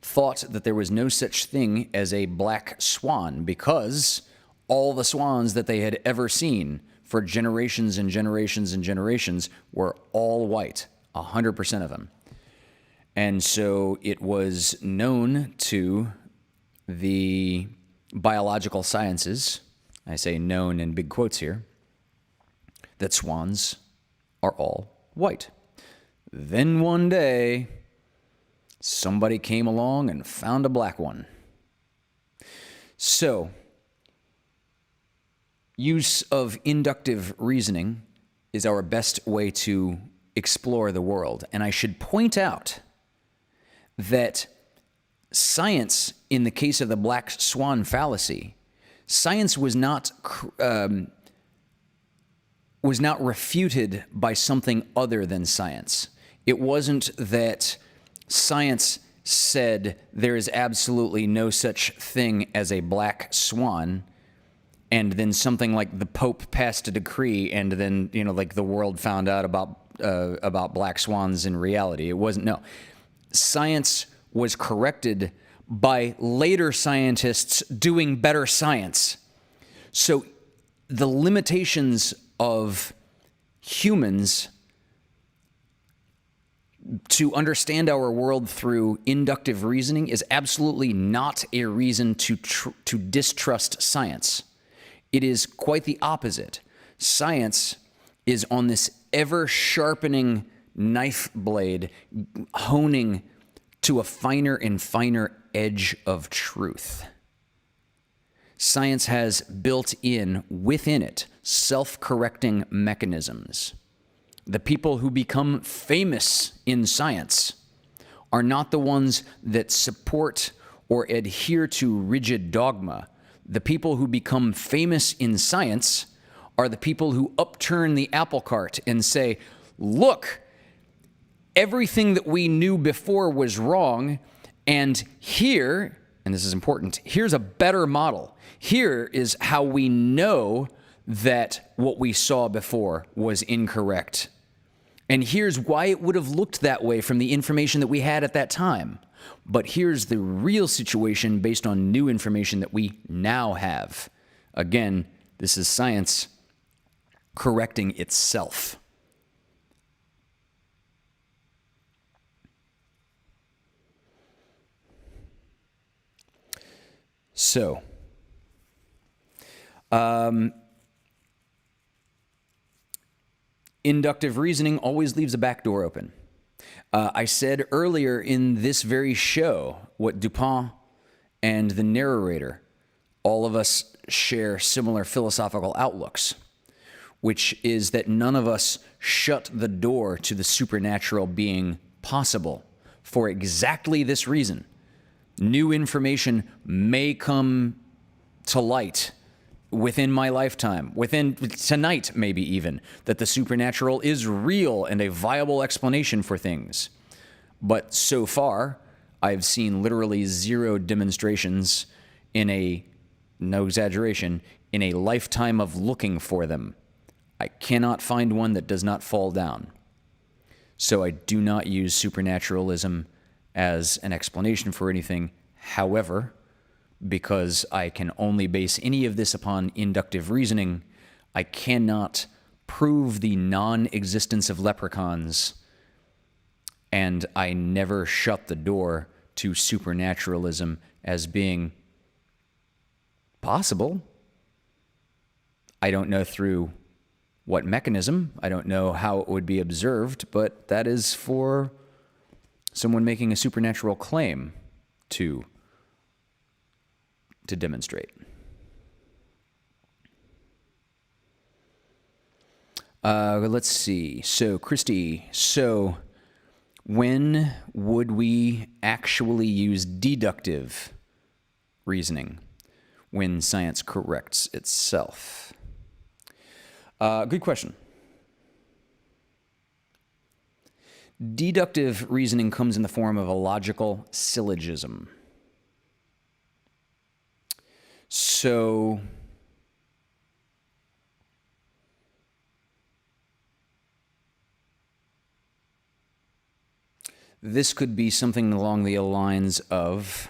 thought that there was no such thing as a black swan because all the swans that they had ever seen for generations and generations and generations were all white, 100% of them. And so it was known to the biological sciences, I say known in big quotes here, that swans are all white. Then one day, somebody came along and found a black one. So, use of inductive reasoning is our best way to explore the world. And I should point out that science, in the case of the black swan fallacy, science was not refuted by something other than science. It wasn't that science said there is absolutely no such thing as a black swan, and then something like the Pope passed a decree, and then, you know, like the world found out about black swans in reality. It wasn't, no. Science was corrected by later scientists doing better science. So the limitations of humans to understand our world through inductive reasoning is absolutely not a reason to distrust science. It is quite the opposite. Science is on this ever-sharpening knife blade, honing to a finer and finer edge of truth. Science has built in, within it, self-correcting mechanisms. The people who become famous in science are not the ones that support or adhere to rigid dogma. The people who become famous in science are the people who upturn the apple cart and say, look, everything that we knew before was wrong, and here, and this is important, here's a better model. Here is how we know that what we saw before was incorrect. And here's why it would have looked that way from the information that we had at that time. But here's the real situation based on new information that we now have. Again, this is science correcting itself. So, inductive reasoning always leaves a back door open. I said earlier in this very show what Dupin and the narrator, all of us share similar philosophical outlooks, which is that none of us shut the door to the supernatural being possible for exactly this reason. New information may come to light within my lifetime, within tonight maybe even, that the supernatural is real and a viable explanation for things. But so far, I've seen literally zero demonstrations no exaggeration, in a lifetime of looking for them. I cannot find one that does not fall down. So I do not use supernaturalism as an explanation for anything. However, because I can only base any of this upon inductive reasoning, I cannot prove the non-existence of leprechauns, and I never shut the door to supernaturalism as being possible. I don't know through what mechanism, I don't know how it would be observed, but that is for someone making a supernatural claim to demonstrate. Let's see. So, Christy, when would we actually use deductive reasoning when science corrects itself? Good question. Deductive reasoning comes in the form of a logical syllogism. So, this could be something along the lines of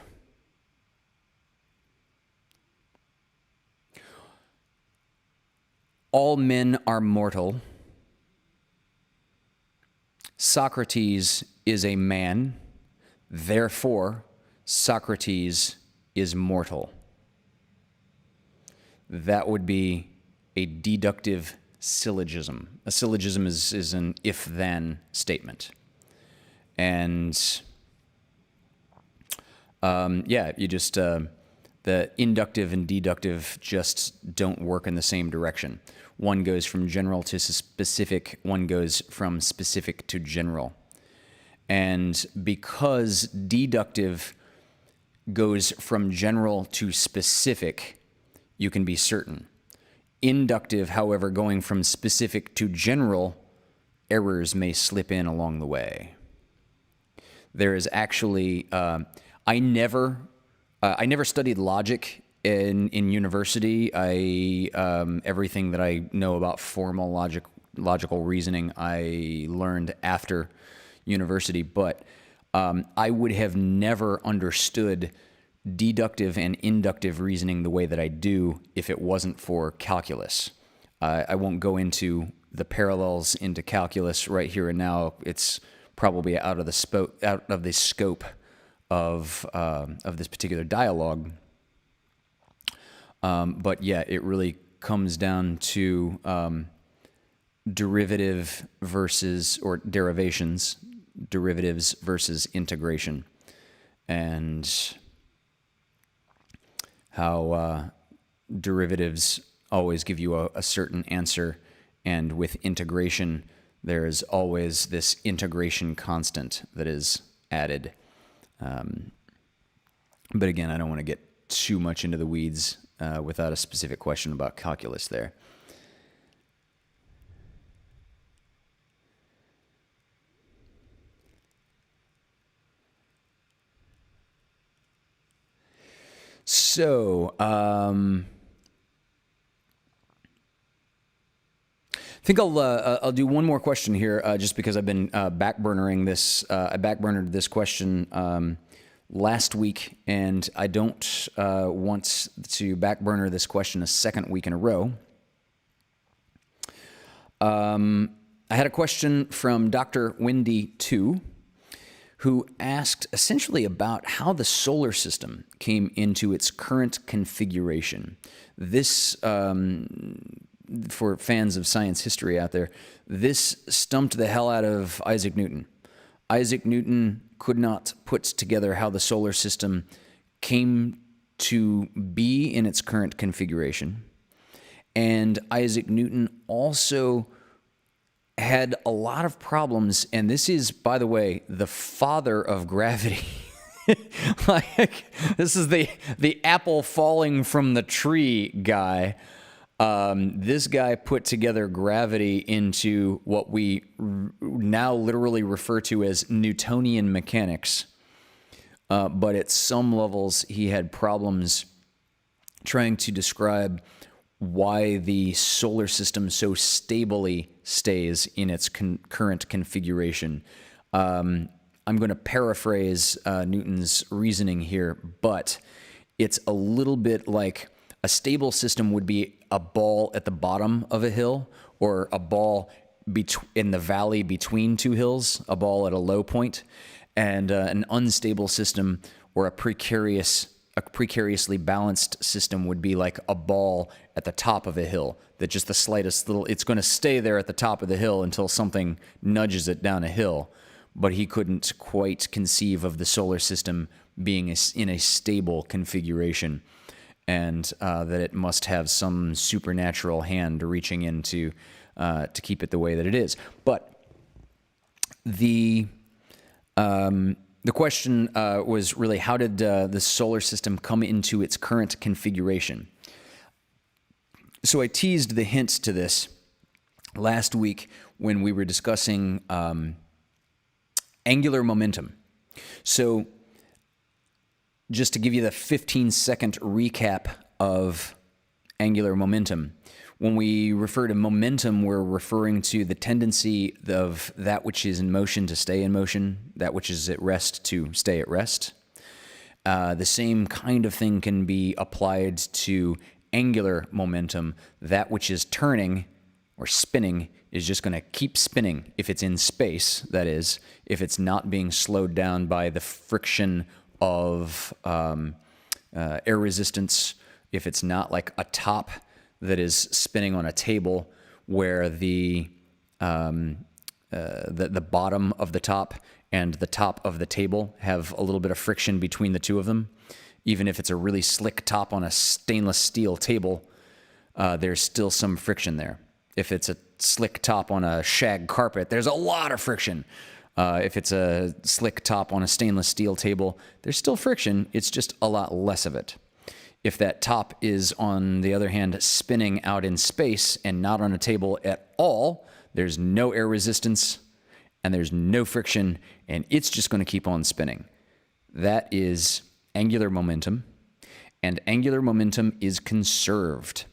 all men are mortal. Socrates is a man, therefore Socrates is mortal. That would be a deductive syllogism. A syllogism is an if-then statement. And you just, the the inductive and deductive just don't work in the same direction. One goes from general to specific, one goes from specific to general. And because deductive goes from general to specific, you can be certain. Inductive, however, going from specific to general, errors may slip in along the way. There is actually, I never studied logic in university. Everything that I know about formal logical reasoning, I learned after university, but I would have never understood deductive and inductive reasoning the way that I do if it wasn't for calculus. I won't go into the parallels into calculus right here and now. It's probably out of the scope of this particular dialogue. But yeah, it really comes down to derivative versus, or derivations, derivatives versus integration, and how derivatives always give you a certain answer, and with integration, there is always this integration constant that is added. But again, I don't want to get too much into the weeds without a specific question about calculus there. So, I think I'll do one more question here, just because I've been backburnering this. I backburnered this question last week, and I don't want to backburner this question a second week in a row. I had a question from Dr. Wendy 2, who asked essentially about how the solar system came into its current configuration. This, for fans of science history out there, this stumped the hell out of Isaac Newton. Isaac Newton could not put together how the solar system came to be in its current configuration. And Isaac Newton also had a lot of problems, and this is, by the way, the father of gravity. Like, this is the apple falling from the tree guy. This guy put together gravity into what we now literally refer to as Newtonian mechanics. But at some levels, he had problems trying to describe why the solar system so stably stays in its current configuration. I'm going to paraphrase Newton's reasoning here, but it's a little bit like a stable system would be a ball at the bottom of a hill, or a ball in the valley between two hills, a ball at a low point, and an unstable system or a precariously balanced system would be like a ball at the top of a hill that just the slightest little, it's going to stay there at the top of the hill until something nudges it down a hill. But he couldn't quite conceive of the solar system being in a stable configuration, and that it must have some supernatural hand reaching in to keep it the way that it is. But the question was really, how did the solar system come into its current configuration? So I teased the hints to this last week when we were discussing angular momentum. So just to give you the 15-second recap of angular momentum, when we refer to momentum, we're referring to the tendency of that which is in motion to stay in motion, that which is at rest to stay at rest. The same kind of thing can be applied to angular momentum. That which is turning or spinning is just going to keep spinning if it's in space, that is, if it's not being slowed down by the friction of air resistance, if it's not like a top that is spinning on a table where the bottom of the top and the top of the table have a little bit of friction between the two of them. Even if it's a really slick top on a stainless steel table, there's still some friction there. If it's a slick top on a shag carpet, there's a lot of friction. If it's a slick top on a stainless steel table, there's still friction. It's just a lot less of it. If that top is, on the other hand, spinning out in space and not on a table at all, there's no air resistance and there's no friction, and it's just going to keep on spinning. That is angular momentum, and angular momentum is conserved.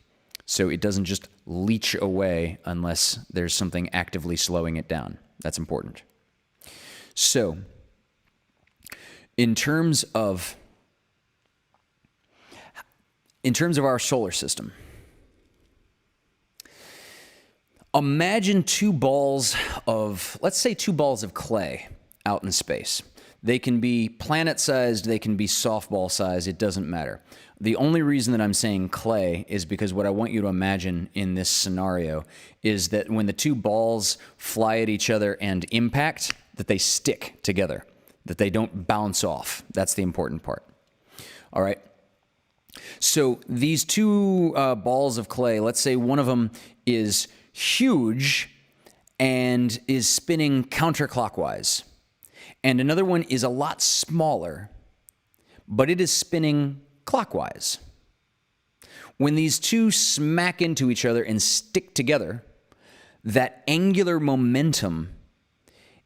So it doesn't just leach away unless there's something actively slowing it down. That's important. So, in terms of our solar system, imagine let's say two balls of clay out in space. They can be planet-sized, they can be softball-sized, it doesn't matter. The only reason that I'm saying clay is because what I want you to imagine in this scenario is that when the two balls fly at each other and impact, that they stick together, that they don't bounce off. That's the important part. All right? So these two balls of clay, let's say one of them is huge and is spinning counterclockwise, and another one is a lot smaller, but it is spinning clockwise. When these two smack into each other and stick together, that angular momentum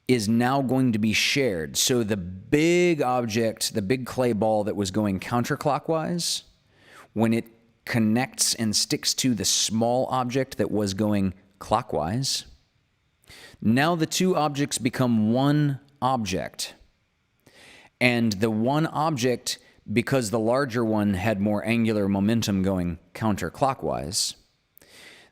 is now going to be shared. So the big object, the big clay ball that was going counterclockwise, when it connects and sticks to the small object that was going clockwise, now the two objects become one object. And the one object, because the larger one had more angular momentum going counterclockwise,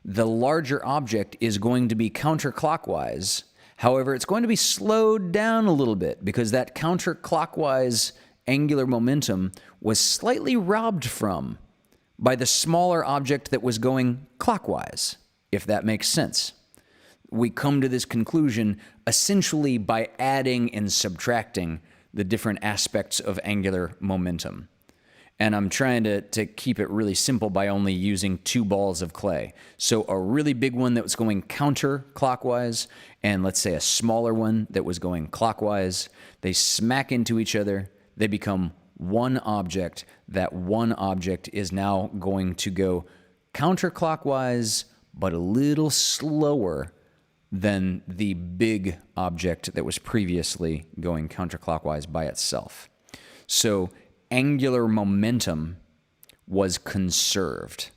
the larger object is going to be counterclockwise. However, it's going to be slowed down a little bit because that counterclockwise angular momentum was slightly robbed from by the smaller object that was going clockwise, if that makes sense. We come to this conclusion essentially by adding and subtracting the different aspects of angular momentum. And I'm trying to keep it really simple by only using two balls of clay. So a really big one that was going counterclockwise, and let's say a smaller one that was going clockwise, they smack into each other, they become one object. That one object is now going to go counterclockwise, but a little slower than the big object that was previously going counterclockwise by itself. So angular momentum was conserved.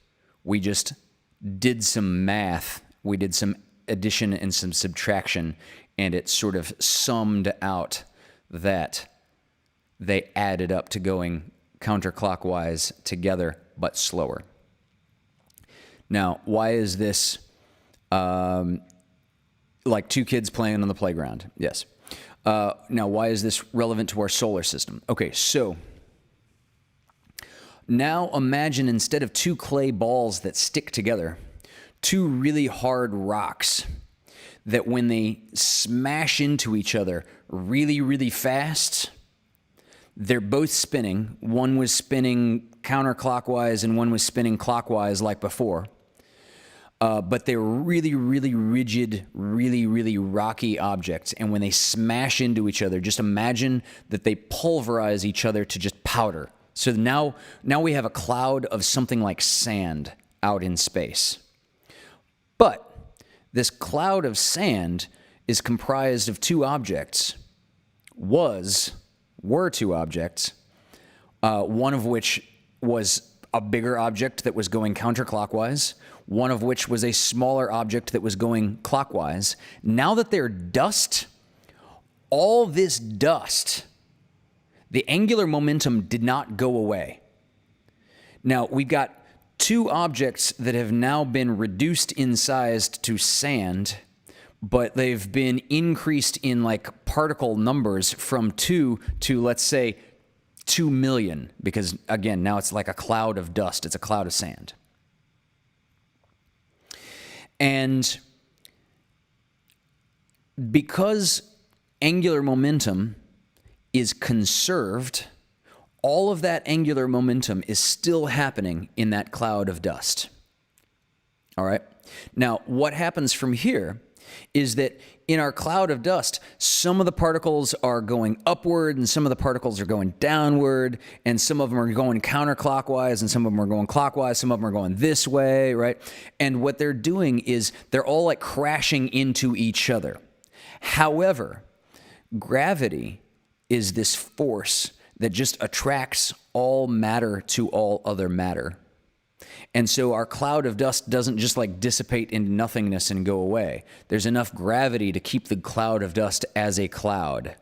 We just did some math, we did some addition and some subtraction, and it sort of summed out that they added up to going counterclockwise together, but slower. Now, why is this like two kids playing on the playground? Yes. Now, why is this relevant to our solar system? Okay, so now imagine instead of two clay balls that stick together, two really hard rocks that when they smash into each other really, really fast, they're both spinning. One was spinning counterclockwise and one was spinning clockwise like before. But they're really, really rigid, really, really rocky objects. And when they smash into each other, just imagine that they pulverize each other to just powder. So now we have a cloud of something like sand out in space. But this cloud of sand is comprised of two objects. Were two objects, one of which was a bigger object that was going counterclockwise, one of which was a smaller object that was going clockwise. Now that they're dust, all this dust, the angular momentum did not go away. Now, we've got two objects that have now been reduced in size to sand, but they've been increased in like particle numbers from 2 to, let's say, 2 million, because again, now it's like a cloud of dust. It's a cloud of sand. And because angular momentum is conserved, All of that angular momentum is still happening in that cloud of dust. All right? Now, what happens from here is that in our cloud of dust, some of the particles are going upward and some of the particles are going downward, and some of them are going counterclockwise and some of them are going clockwise, some of them are going this way, right? And what they're doing is they're all like crashing into each other. However, gravity is this force that just attracts all matter to all other matter. And so our cloud of dust doesn't just like dissipate into nothingness and go away. There's enough gravity to keep the cloud of dust as a cloud.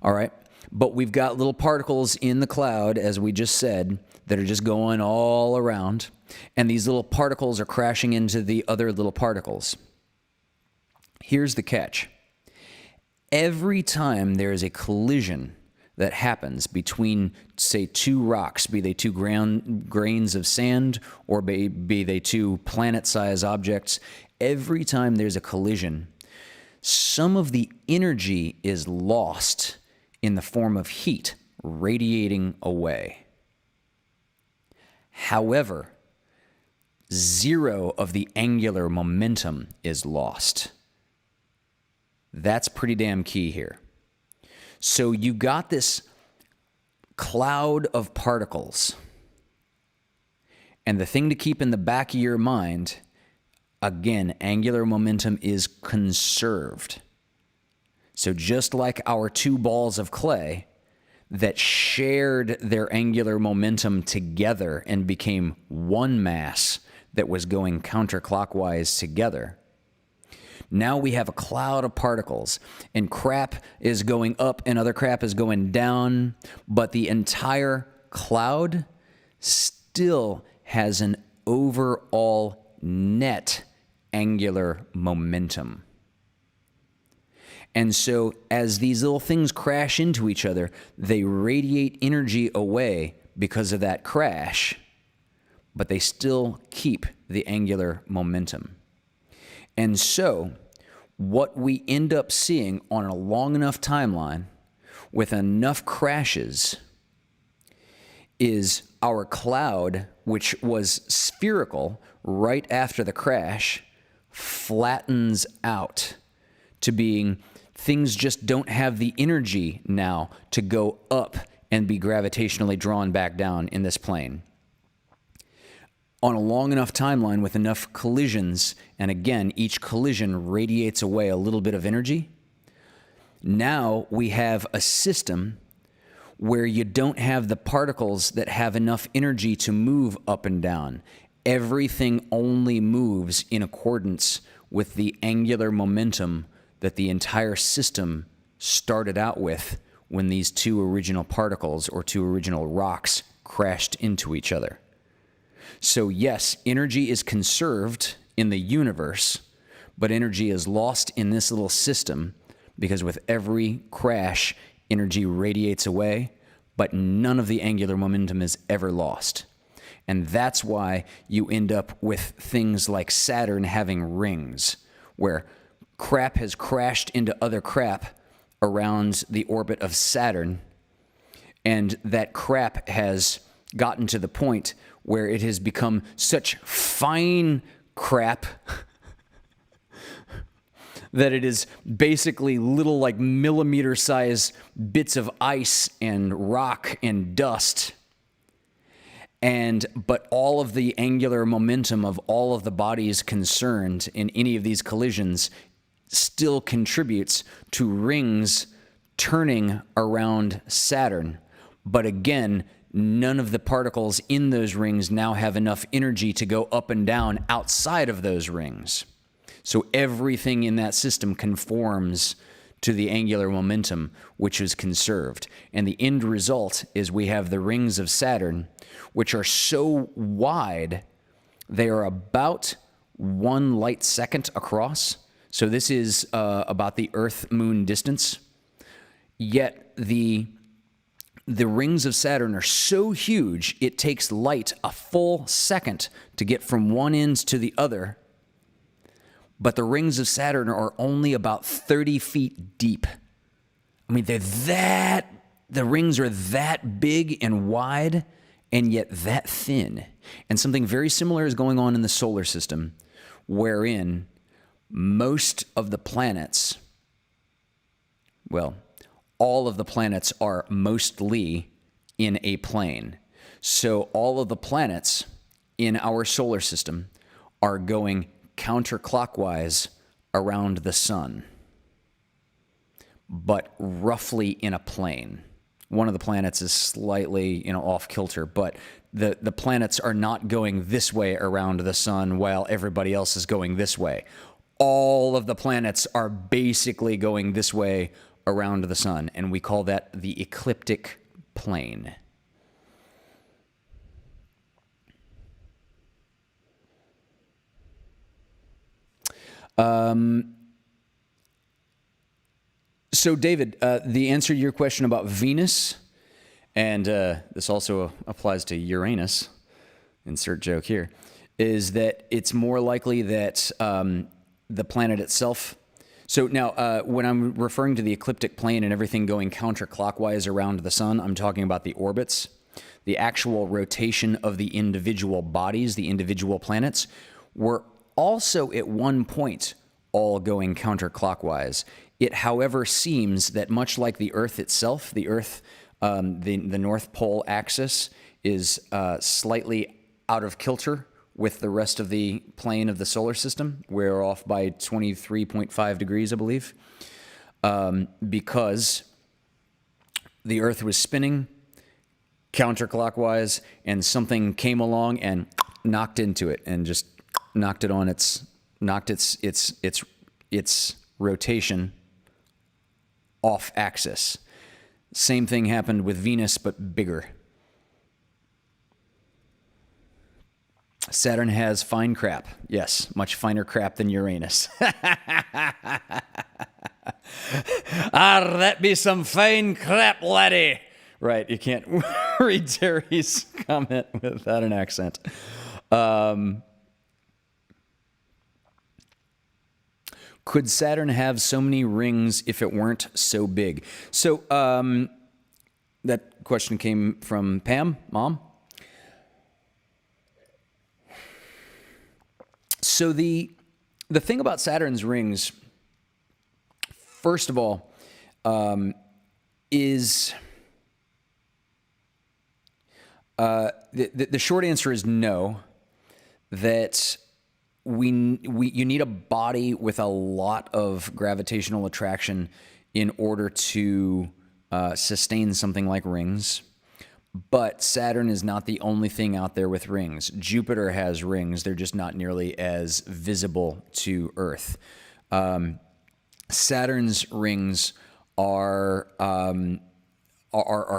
All right? But we've got little particles in the cloud, as we just said, that are just going all around. And these little particles are crashing into the other little particles. Here's the catch. Every time there is a collision that happens between, say, two rocks, be they two grains of sand or be they two planet-sized objects, every time there's a collision, some of the energy is lost in the form of heat radiating away. However, zero of the angular momentum is lost. That's pretty damn key here. So you got this cloud of particles. And the thing to keep in the back of your mind, again, angular momentum is conserved. So just like our two balls of clay that shared their angular momentum together and became one mass that was going counterclockwise together, now we have a cloud of particles, and crap is going up and other crap is going down, but the entire cloud still has an overall net angular momentum. And so as these little things crash into each other, they radiate energy away because of that crash, but they still keep the angular momentum. And so, what we end up seeing on a long enough timeline with enough crashes is our cloud, which was spherical right after the crash, flattens out to being things just don't have the energy now to go up and be gravitationally drawn back down in this plane. On a long enough timeline with enough collisions, and again, each collision radiates away a little bit of energy, now we have a system where you don't have the particles that have enough energy to move up and down. Everything only moves in accordance with the angular momentum that the entire system started out with when these two original particles or two original rocks crashed into each other. So yes, energy is conserved in the universe, but energy is lost in this little system because with every crash, energy radiates away, but none of the angular momentum is ever lost. And that's why you end up with things like Saturn having rings, where crap has crashed into other crap around the orbit of Saturn, and that crap has gotten to the point where it has become such fine crap that it is basically little like millimeter size bits of ice and rock and dust. But all of the angular momentum of all of the bodies concerned in any of these collisions still contributes to rings turning around Saturn. But again, none of the particles in those rings now have enough energy to go up and down outside of those rings. So everything in that system conforms to the angular momentum, which is conserved. And the end result is we have the rings of Saturn, which are so wide, they are about 1 light second across. So this is about the Earth-Moon distance. Yet the rings of Saturn are so huge, it takes light a full second to get from one end to the other. But the rings of Saturn are only about 30 feet deep. I mean, they're that the rings are that big and wide and yet that thin. And something very similar is going on in the solar system, wherein most of the planets, well, all of the planets are mostly in a plane. So all of the planets in our solar system are going counterclockwise around the sun, but roughly in a plane. One of the planets is slightly, off kilter, but the planets are not going this way around the sun while everybody else is going this way. All of the planets are basically going this way around the sun, and we call that the ecliptic plane. So, David, the answer to your question about Venus, and this also applies to Uranus, insert joke here, is that it's more likely that the planet itself. So now, when I'm referring to the ecliptic plane and everything going counterclockwise around the sun, I'm talking about the orbits, the actual rotation of the individual bodies, the individual planets, were also at one point all going counterclockwise. It, however, seems that much like the Earth itself, the Earth, the North Pole axis is slightly out of kilter with the rest of the plane of the solar system. We're off by 23.5 degrees, I believe, because the Earth was spinning counterclockwise, and something came along and knocked into it and just knocked its rotation off axis. Same thing happened with Venus, but bigger. Saturn has fine crap. Yes, much finer crap than Uranus. That be some fine crap, laddie. Right, you can't read Terry's comment without an accent. Could Saturn have so many rings if it weren't so big? So that question came from Pam, Mom. So the thing about Saturn's rings, first of all, is the short answer is no. That you need a body with a lot of gravitational attraction in order to sustain something like rings. But Saturn is not the only thing out there with rings. Jupiter has rings. They're just not nearly as visible to Earth. Saturn's rings are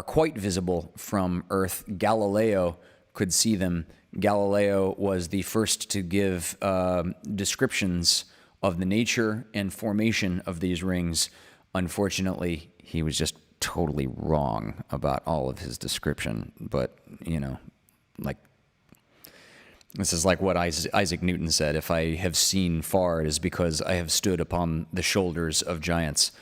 quite visible from Earth. Galileo could see them. Galileo was the first to give descriptions of the nature and formation of these rings. Unfortunately, he was just totally wrong about all of his description. But, this is like what Isaac Newton said: if I have seen far, it is because I have stood upon the shoulders of giants.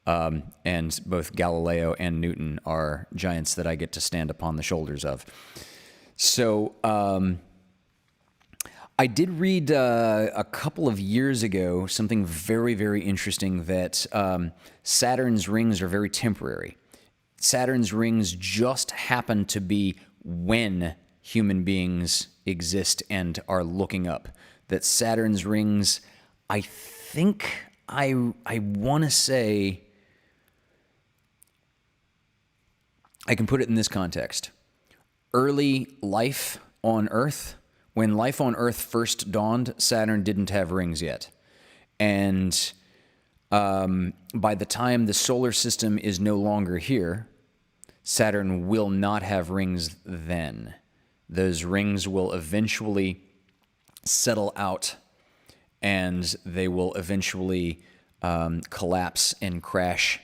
And both Galileo and Newton are giants that I get to stand upon the shoulders of. So I did read a couple of years ago something very, very interesting, that Saturn's rings are very temporary. Saturn's rings just happen to be when human beings exist and are looking up. That Saturn's rings, I think, I want to say, I can put it in this context. Early life on Earth, when life on Earth first dawned, Saturn didn't have rings yet. And by the time the solar system is no longer here, Saturn will not have rings then. Those rings will eventually settle out, and they will eventually collapse and crash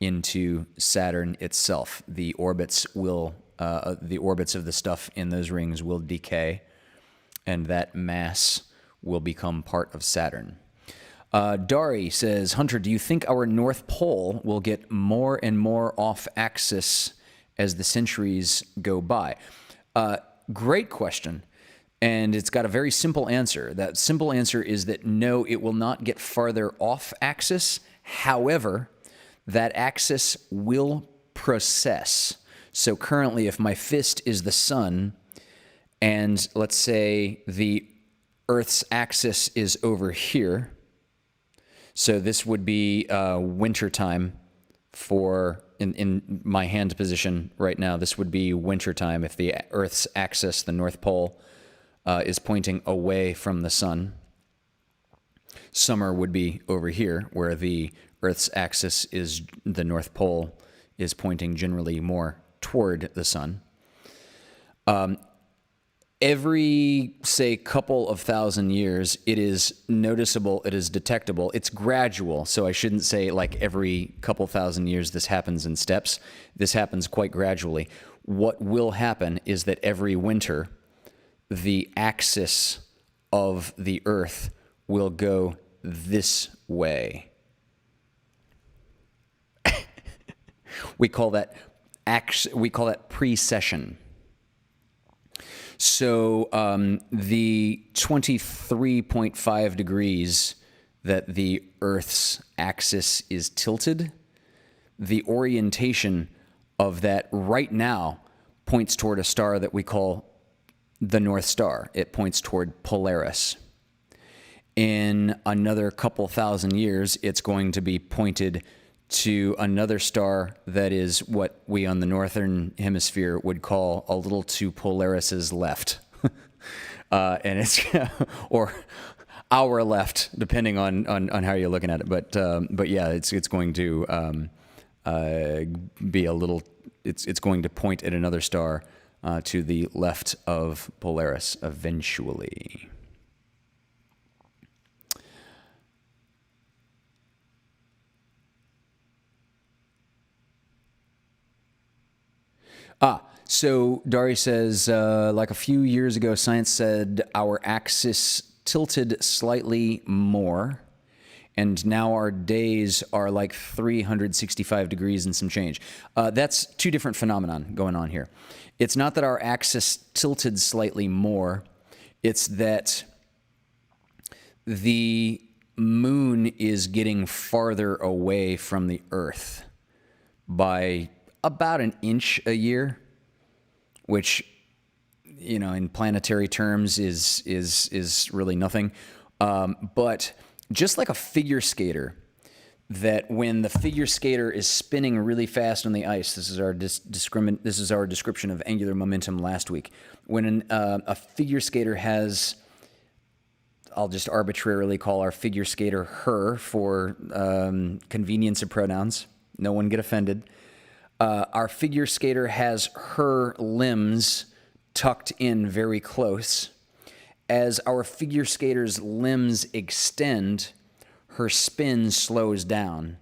into Saturn itself. The orbits of the stuff in those rings will decay, and that mass will become part of Saturn. Dari says, Hunter, do you think our North Pole will get more and more off axis as the centuries go by? Great question. And it's got a very simple answer. That simple answer is that no, it will not get farther off axis. However, that axis will precess. So currently, if my fist is the sun, and let's say the Earth's axis is over here, so this would be winter time for, in my hand position right now, this would be winter time if the Earth's axis, the North Pole, is pointing away from the sun. Summer would be over here, where the Earth's axis is, the North Pole is pointing generally more toward the sun. Every, say, couple of thousand years, it is noticeable, it is detectable. It's gradual, so I shouldn't say like every couple thousand years this happens in steps. This happens quite gradually. What will happen is that every winter, the axis of the Earth will go this way. We call that precession. So the 23.5 degrees that the Earth's axis is tilted, the orientation of that right now points toward a star that we call the North Star. It points toward Polaris. In another couple thousand years, it's going to be pointed to another star that is what we on the northern hemisphere would call a little to Polaris's left. And it's, or our left, depending on how you're looking at it. But yeah, it's going to be a little, it's going to point at another star to the left of Polaris eventually. So Dari says, like a few years ago, science said our axis tilted slightly more, and now our days are like 365 degrees and some change. That's two different phenomenon going on here. It's not that our axis tilted slightly more, it's that the moon is getting farther away from the Earth by about an inch a year, which, you know, in planetary terms is really nothing. But just like a figure skater, that when the figure skater is spinning really fast on the ice, this is our description of angular momentum last week. When a figure skater has, I'll just arbitrarily call our figure skater her for convenience of pronouns. No one get offended. Our figure skater has her limbs tucked in very close. As our figure skater's limbs extend, her spin slows down,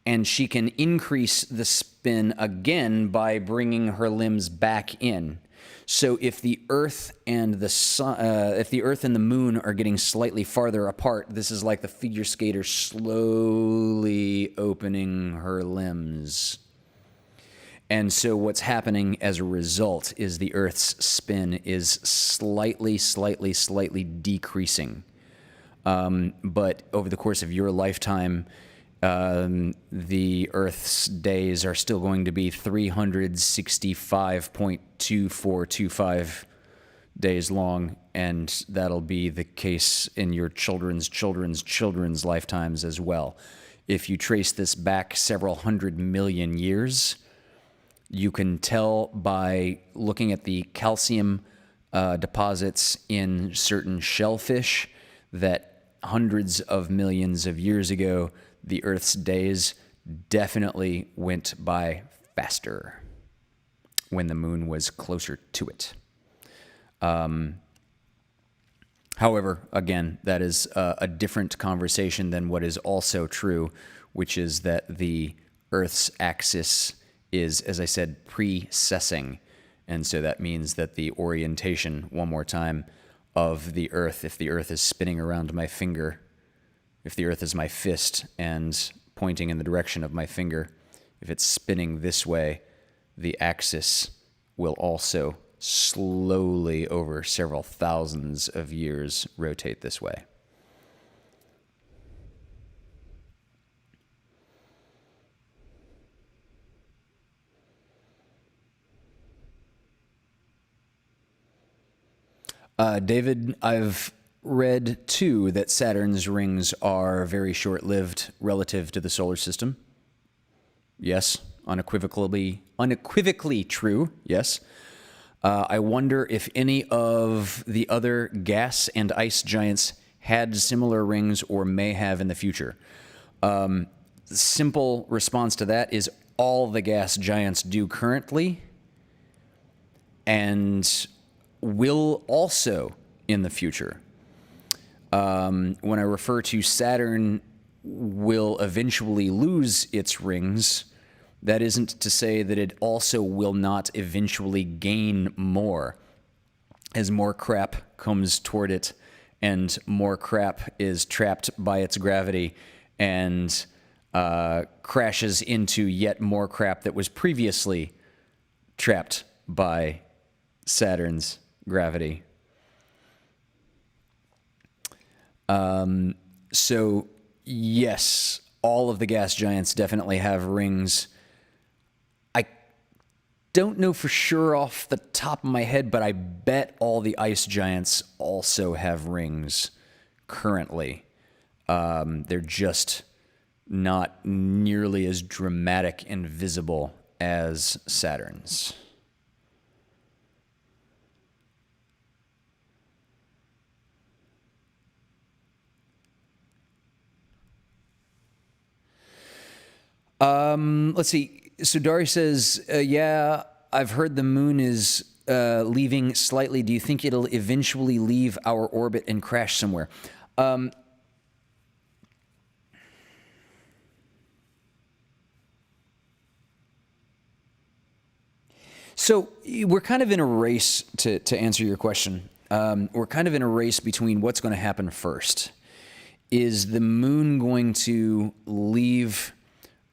and she can increase the spin again by bringing her limbs back in. So if the Earth and the sun, if the Earth and the moon are getting slightly farther apart, this is like the figure skater slowly opening her limbs. And so what's happening as a result is the Earth's spin is slightly decreasing. But over the course of your lifetime, the Earth's days are still going to be 365.2425 days long, and that'll be the case in your children's lifetimes as well. If you trace this back several 100 million years, you can tell by looking at the calcium deposits in certain shellfish that hundreds of millions of years ago, the Earth's days definitely went by faster when the moon was closer to it. However, again, that is a different conversation than what is also true, which is that the Earth's axis is, as I said, precessing. And so that means that the orientation, one more time, of the Earth, if the Earth is spinning around my finger, If the Earth is my fist and pointing in the direction of my finger, if it's spinning this way, the axis will also slowly, over several thousands of years, rotate this way. David, I've read too that Saturn's rings are very short-lived relative to the solar system. Yes, unequivocally true, yes. I wonder if any of the other gas and ice giants had similar rings or may have in the future. Simple response to that is all the gas giants do currently and will also in the future. When I refer to Saturn will eventually lose its rings, that isn't to say that it also will not eventually gain more. As more crap comes toward it and more crap is trapped by its gravity and crashes into yet more crap that was previously trapped by Saturn's gravity. So yes, all of the gas giants definitely have rings. I don't know for sure off the top of my head, but I bet all the ice giants also have rings currently. They're just not nearly as dramatic and visible as Saturn's. Let's see. So Dari says, yeah, I've heard the moon is leaving slightly. Do you think it'll eventually leave our orbit and crash somewhere? So we're kind of in a race to answer your question. We're kind of in a race between what's going to happen first. Is the moon going to leave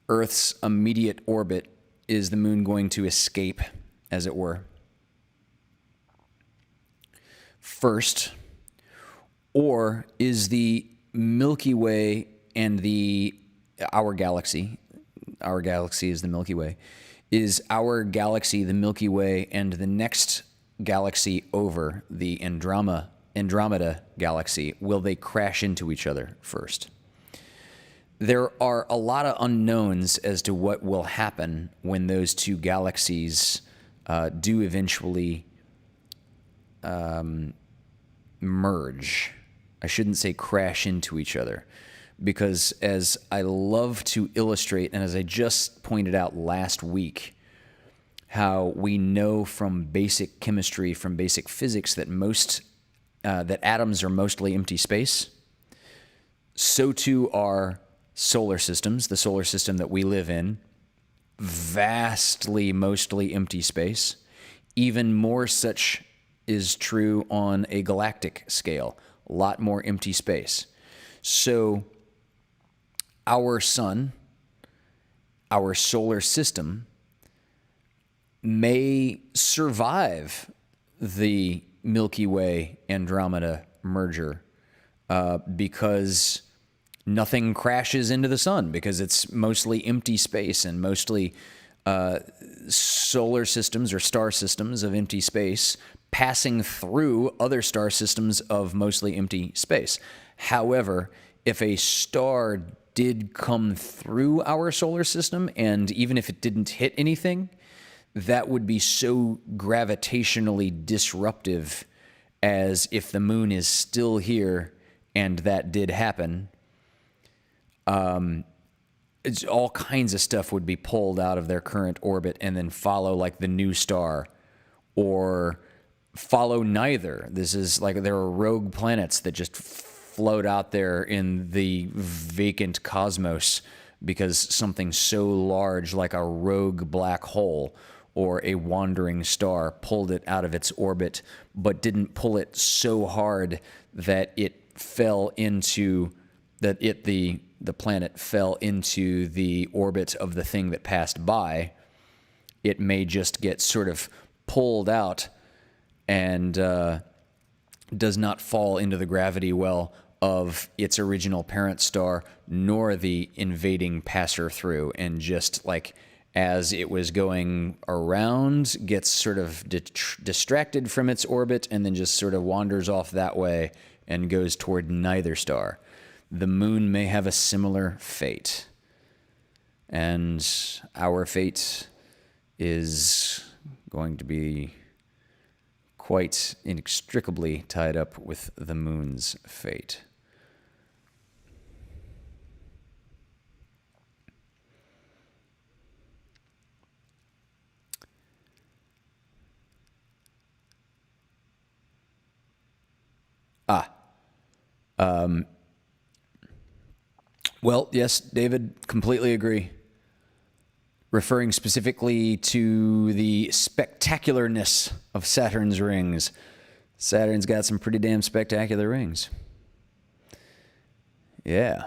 Earth's immediate orbit? Is the moon going to escape, as it were, first? Or is the Milky Way and our galaxy is the Milky Way, is our galaxy the Milky Way and the next galaxy over, the Andromeda galaxy, will they crash into each other first? There are a lot of unknowns as to what will happen when those two galaxies do eventually merge. I shouldn't say crash into each other, because as I love to illustrate, and as I just pointed out last week, how we know from basic chemistry, from basic physics, that that atoms are mostly empty space. So too are solar systems, the solar system that we live in, mostly empty space. Even more such is true on a galactic scale, a lot more empty space. So our sun, our solar system, may survive the Milky Way Andromeda merger because nothing crashes into the sun, because it's mostly empty space and mostly solar systems or star systems of empty space passing through other star systems of mostly empty space. However, if a star did come through our solar system, and even if it didn't hit anything, that would be so gravitationally disruptive, as if the moon is still here and that did happen. All kinds of stuff would be pulled out of their current orbit and then follow like the new star, or follow neither. This is like there are rogue planets that just float out there in the vacant cosmos because something so large like a rogue black hole or a wandering star pulled it out of its orbit, but didn't pull it so hard that it fell into the planet fell into the orbit of the thing that passed by, it may just get sort of pulled out and does not fall into the gravity well of its original parent star, nor the invading passer through, and just like as it was going around, gets sort of distracted from its orbit and then just sort of wanders off that way and goes toward neither star. The moon may have a similar fate. And our fate is going to be quite inextricably tied up with the moon's fate. Well, yes, David, completely agree. Referring specifically to the spectacularness of Saturn's rings. Saturn's got some pretty damn spectacular rings. Yeah.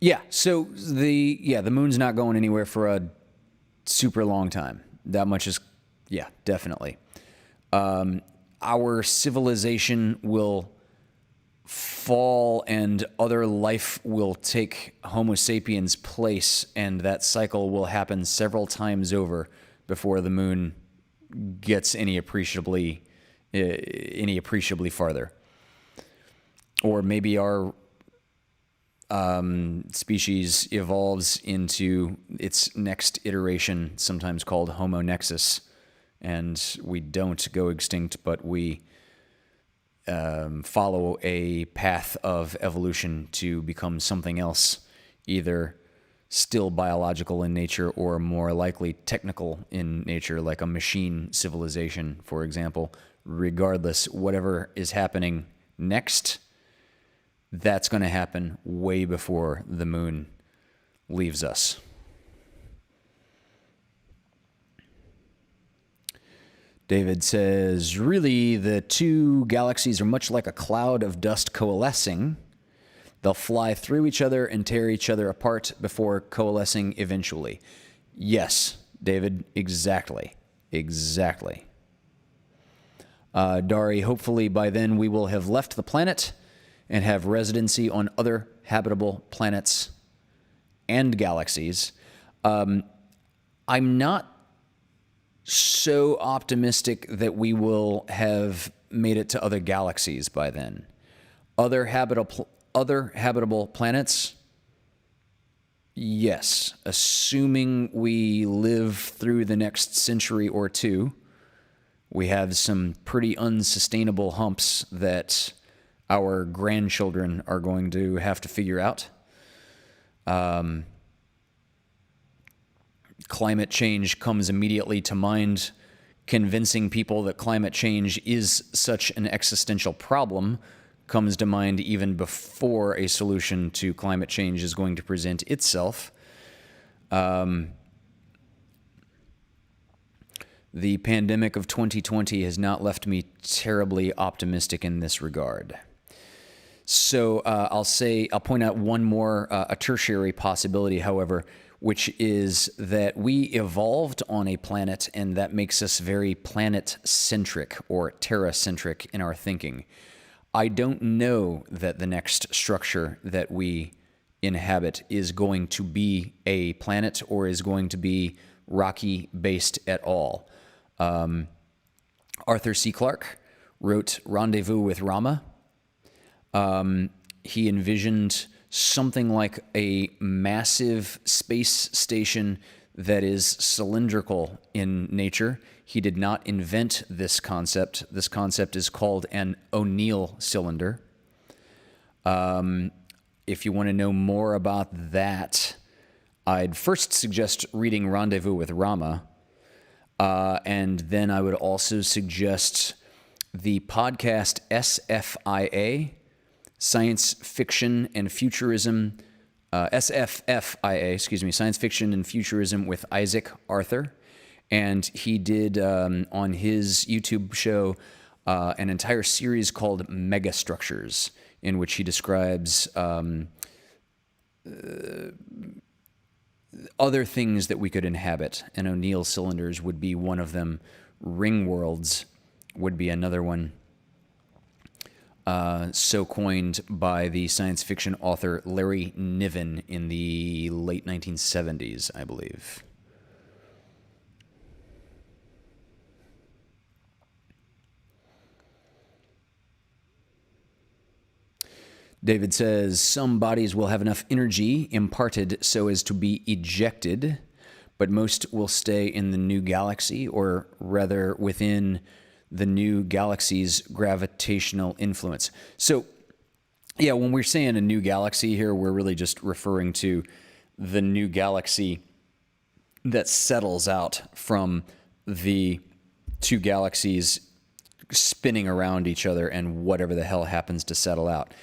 Yeah, so the moon's not going anywhere for a super long time. That much is, yeah, definitely. Our civilization will fall and other life will take Homo sapiens' place, and that cycle will happen several times over before the moon gets any appreciably farther. Or maybe our species evolves into its next iteration, sometimes called Homo nexus, and we don't go extinct, but we follow a path of evolution to become something else, either still biological in nature or more likely technical in nature, like a machine civilization, for example. Regardless, whatever is happening next, that's going to happen way before the moon leaves us. David says, really, the two galaxies are much like a cloud of dust coalescing. They'll fly through each other and tear each other apart before coalescing eventually. Yes, David, exactly. Exactly. Dari, hopefully by then we will have left the planet and have residency on other habitable planets and galaxies. I'm not so optimistic that we will have made it to other galaxies by then. Other habitable planets, yes, assuming we live through the next century or two. We have some pretty unsustainable humps that our grandchildren are going to have to figure out. Climate change comes immediately to mind. Convincing people that climate change is such an existential problem comes to mind even before a solution to climate change is going to present itself. The pandemic of 2020 has not left me terribly optimistic in this regard. So I'll point out one more, a tertiary possibility, however, which is that we evolved on a planet, and that makes us very planet-centric or Terra-centric in our thinking. I don't know that the next structure that we inhabit is going to be a planet or is going to be rocky-based at all. Arthur C. Clarke wrote Rendezvous with Rama. He envisioned something like a massive space station that is cylindrical in nature. He did not invent this concept. This concept is called an O'Neill cylinder. If you want to know more about that, I'd first suggest reading Rendezvous with Rama, and then I would also suggest the podcast SFIA, Science Fiction and Futurism, SFFIA, Science Fiction and Futurism with Isaac Arthur. And he did, on his YouTube show, an entire series called Megastructures, in which he describes other things that we could inhabit, and O'Neill cylinders would be one of them. Ring worlds would be another one, so coined by the science fiction author Larry Niven in the late 1970s, I believe. David says, some bodies will have enough energy imparted so as to be ejected, but most will stay in the new galaxy, or rather within the new galaxy's gravitational influence. So, yeah, when we're saying a new galaxy here, we're really just referring to the new galaxy that settles out from the two galaxies spinning around each other and whatever the hell happens to settle out.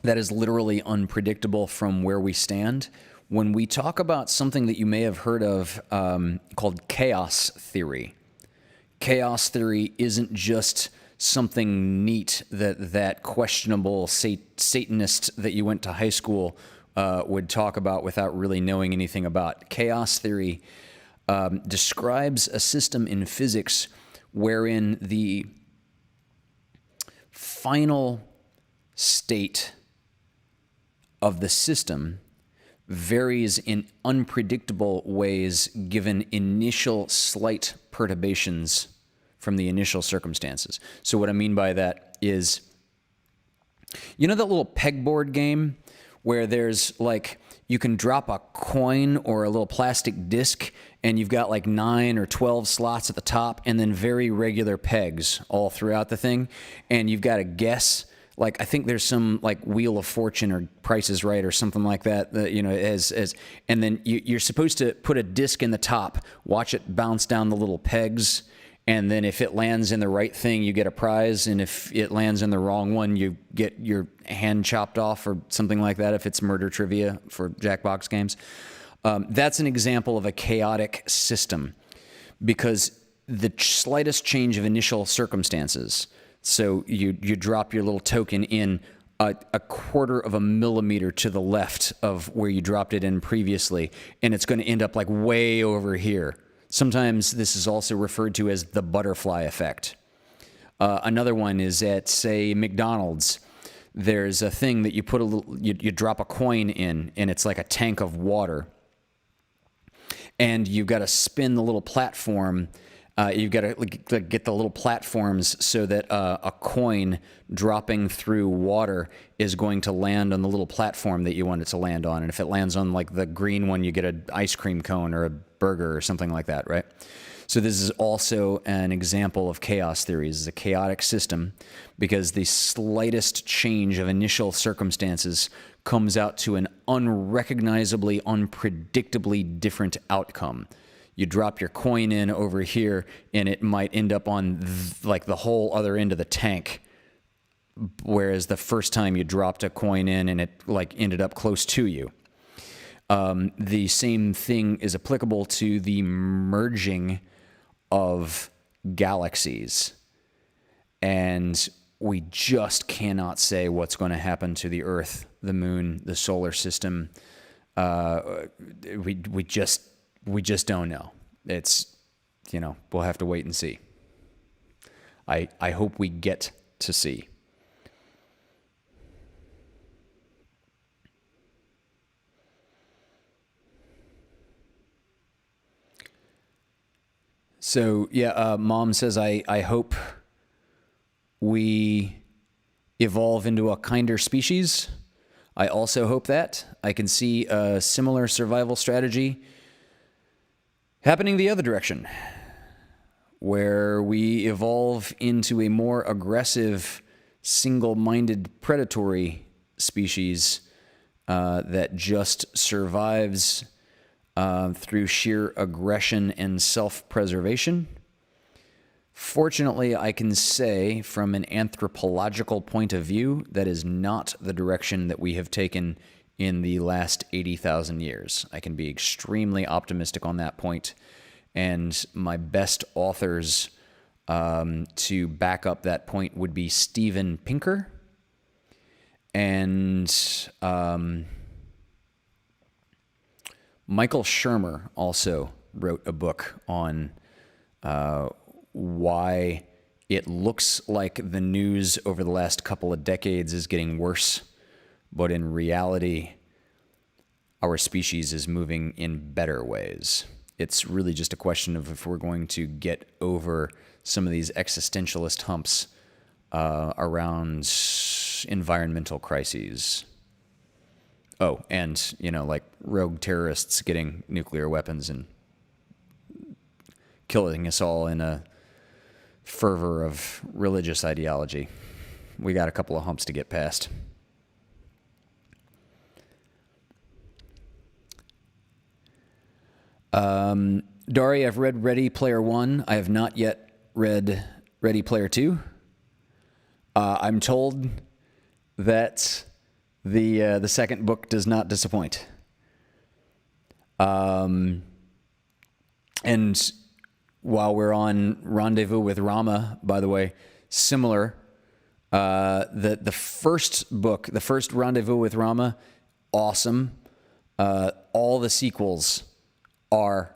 That is literally unpredictable from where we stand. When we talk about something that you may have heard of called chaos theory, chaos theory isn't just something neat that questionable Satanist that you went to high school would talk about without really knowing anything about. Chaos theory describes a system in physics wherein the final state of the system varies in unpredictable ways given initial slight perturbations from the initial circumstances. So what I mean by that is, you know that little pegboard game where there's like, you can drop a coin or a little plastic disc and you've got like 9 or 12 slots at the top and then very regular pegs all throughout the thing, and you've got to guess. Like, I think there's some like Wheel of Fortune or Price is Right or something like that, you know, and then you're supposed to put a disc in the top, watch it bounce down the little pegs, and then if it lands in the right thing, you get a prize, and if it lands in the wrong one, you get your hand chopped off or something like that if it's murder trivia for Jackbox games. That's an example of a chaotic system because the slightest change of initial circumstances. So you drop your little token in a quarter of a millimeter to the left of where you dropped it in previously, and it's going to end up like way over here. Sometimes this is also referred to as the butterfly effect. Another one is at, say, McDonald's. There's a thing that you put you drop a coin in, and it's like a tank of water. And you've got to spin the little platform. You've got to get the little platforms so that a coin dropping through water is going to land on the little platform that you want it to land on. And if it lands on like the green one, you get an ice cream cone or a burger or something like that, right? So this is also an example of chaos theories. It's a chaotic system because the slightest change of initial circumstances comes out to an unrecognizably, unpredictably different outcome. You drop your coin in over here, and it might end up on like the whole other end of the tank, whereas the first time you dropped a coin in and it like ended up close to you. The same thing is applicable to the merging of galaxies, and we just cannot say what's going to happen to the Earth, the Moon, the solar system. We just don't know. It's, you know, we'll have to wait and see. I hope we get to see. So, yeah, Mom says, I hope we evolve into a kinder species. I also hope that. I can see a similar survival strategy happening the other direction, where we evolve into a more aggressive, single-minded predatory species that just survives through sheer aggression and self-preservation. Fortunately, I can say from an anthropological point of view, that is not the direction that we have taken in the last 80,000 years. I can be extremely optimistic on that point, and my best authors To back up that point would be Steven Pinker. And Michael Shermer also wrote a book on why it looks like the news over the last couple of decades is getting worse, but in reality, our species is moving in better ways. It's really just a question of if we're going to get over some of these existentialist humps around environmental crises. Oh, and, like rogue terrorists getting nuclear weapons and killing us all in a fervor of religious ideology. We got a couple of humps to get past. Dari, I've read Ready Player One. I have not yet read Ready Player Two. I'm told that the second book does not disappoint. And while we're on Rendezvous with Rama, by the way, similar. The first book, the first Rendezvous with Rama, awesome. All the sequels are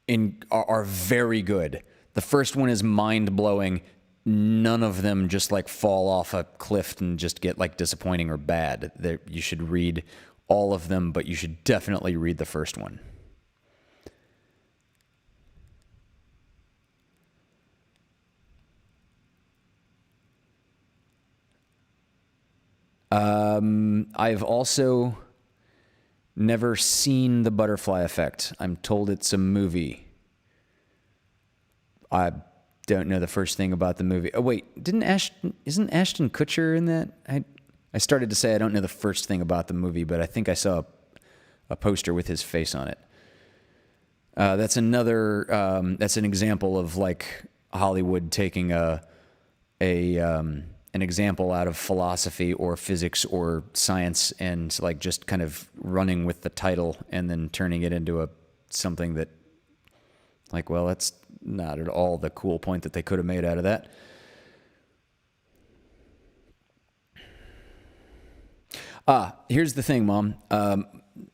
very good. The first one is mind-blowing. None of them just like fall off a cliff and just get like disappointing or bad. You should read all of them, but you should definitely read the first one. I've also never seen The Butterfly Effect. I'm told it's a movie. I don't know the first thing about the movie. Oh wait, isn't Ashton Kutcher in that? I started to say I don't know the first thing about the movie, but I think I saw a poster with his face on it. That's another. That's an example of like Hollywood taking an example out of philosophy or physics or science and like just kind of running with the title and then turning it into something that like, well, that's not at all the cool point that they could have made out of that. Here's the thing, Mom.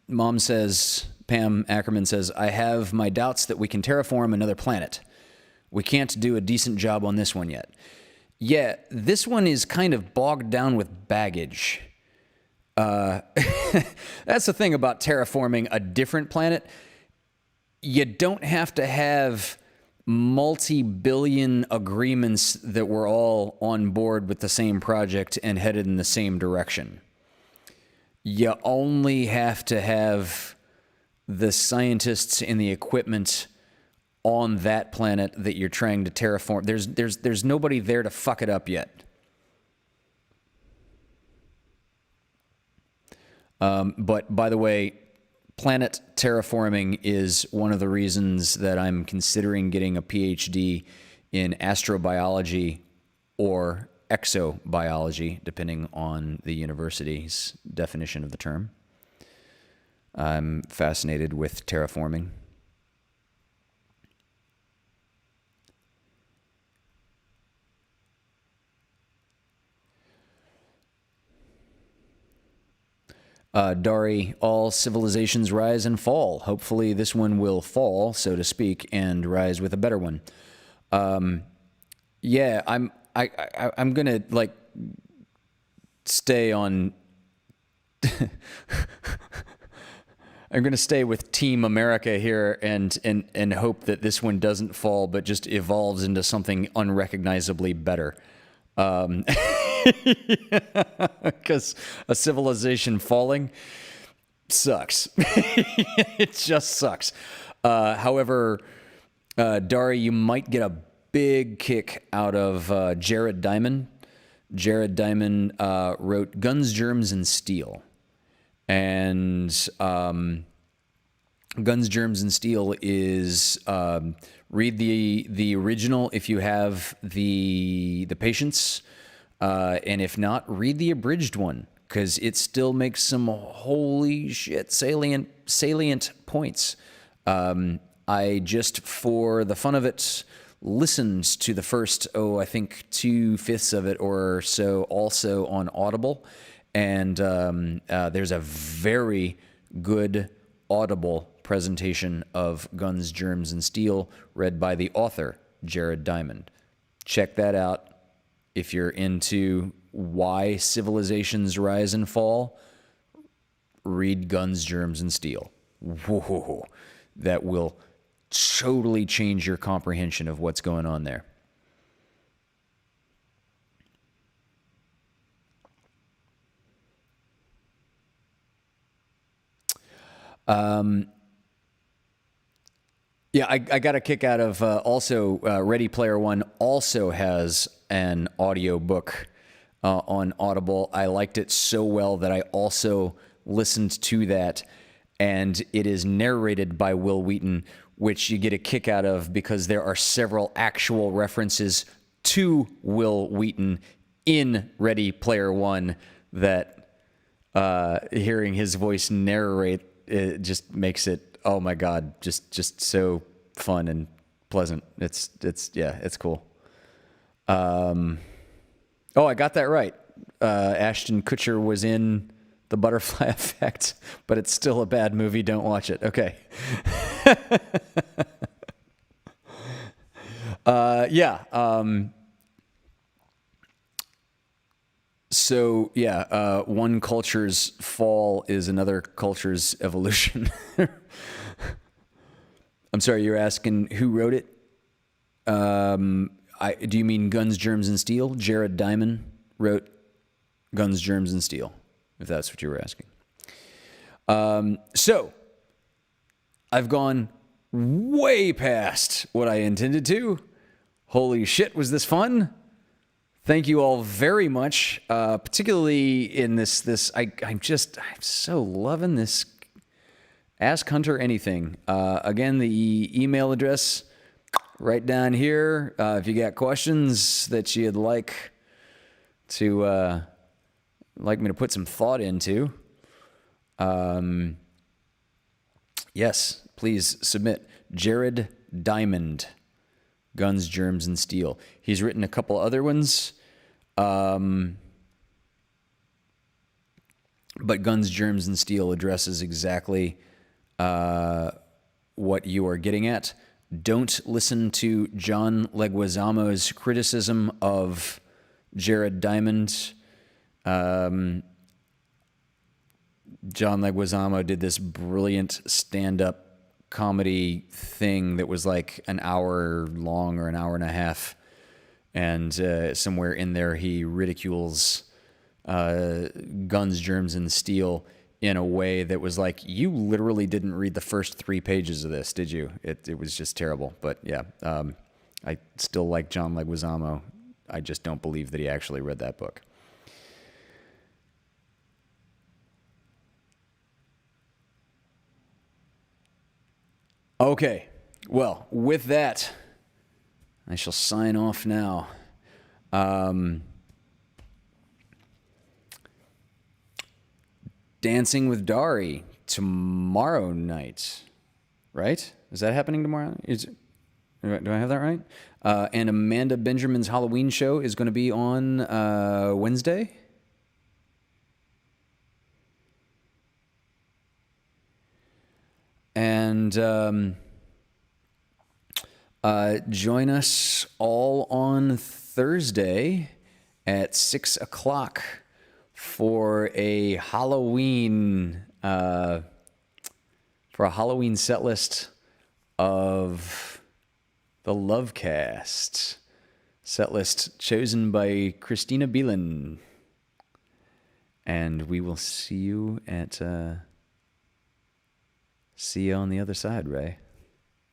Mom says, Pam Ackerman says, I have my doubts that we can terraform another planet. We can't do a decent job on this one yet. Yeah, this one is kind of bogged down with baggage. That's the thing about terraforming a different planet. You don't have to have multi-billion agreements that we're all on board with the same project and headed in the same direction. You only have to have the scientists and the equipment on that planet that you're trying to terraform. There's nobody there to fuck it up yet. But by the way, planet terraforming is one of the reasons that I'm considering getting a PhD in astrobiology or exobiology, depending on the university's definition of the term. I'm fascinated with terraforming. Dari, all civilizations rise and fall. Hopefully this one will fall, so to speak, and rise with a better one. Yeah, I'm gonna like stay on. I'm gonna stay with Team America here and hope that this one doesn't fall, but just evolves into something unrecognizably better. Because a civilization falling sucks. It just sucks. However, Dari, you might get a big kick out of Jared Diamond. Jared Diamond wrote Guns, Germs, and Steel. And Guns, Germs, and Steel is... read the original if you have the patience, and if not, read the abridged one because it still makes some holy shit salient points. I just for the fun of it listened to the first, I think 2/5 of it or so also on Audible. And there's a very good Audible presentation of Guns, Germs, and Steel read by the author, Jared Diamond. Check that out if you're into why civilizations rise and fall. Read Guns, Germs, and Steel. Whoa, that will totally change your comprehension of what's going on there. Yeah, I got a kick out of also Ready Player One also has an audio book on Audible. I liked it so well that I also listened to that, and it is narrated by Will Wheaton, which you get a kick out of because there are several actual references to Will Wheaton in Ready Player One that hearing his voice narrate it just makes it, oh my God, just so fun and pleasant. It's cool. I got that right. Ashton Kutcher was in The Butterfly Effect, but it's still a bad movie. Don't watch it. Okay. One culture's fall is another culture's evolution. I'm sorry, you're asking who wrote it? Do you mean Guns, Germs, and Steel? Jared Diamond wrote Guns, Germs, and Steel, if that's what you were asking. So, I've gone way past what I intended to. Holy shit, was this fun? Thank you all very much, particularly in this. I'm so loving this Ask Hunter Anything. Again, the email address right down here. If you got questions that you'd like me to put some thought into, yes, please submit. Jared Diamond, Guns, Germs, and Steel. He's written a couple other ones. But Guns, Germs, and Steel addresses exactly what you are getting at. Don't listen to John Leguizamo's criticism of Jared Diamond. John Leguizamo did this brilliant stand-up comedy thing that was like an hour long or an hour and a half. And somewhere in there, he ridicules Guns, Germs, and Steel in a way that was like, you literally didn't read the first 3 pages of this, did you? It was just terrible. But yeah, I still like John Leguizamo. I just don't believe that he actually read that book. Okay, well, with that, I shall sign off now. Dancing with Dari tomorrow night, right? Is that happening tomorrow? Do I have that right? And Amanda Benjamin's Halloween show is going to be on Wednesday. And join us all on Thursday at 6 o'clock for a Halloween set list of the Lovecast set list chosen by Christina Beelan. And we will see you on the other side, Ray.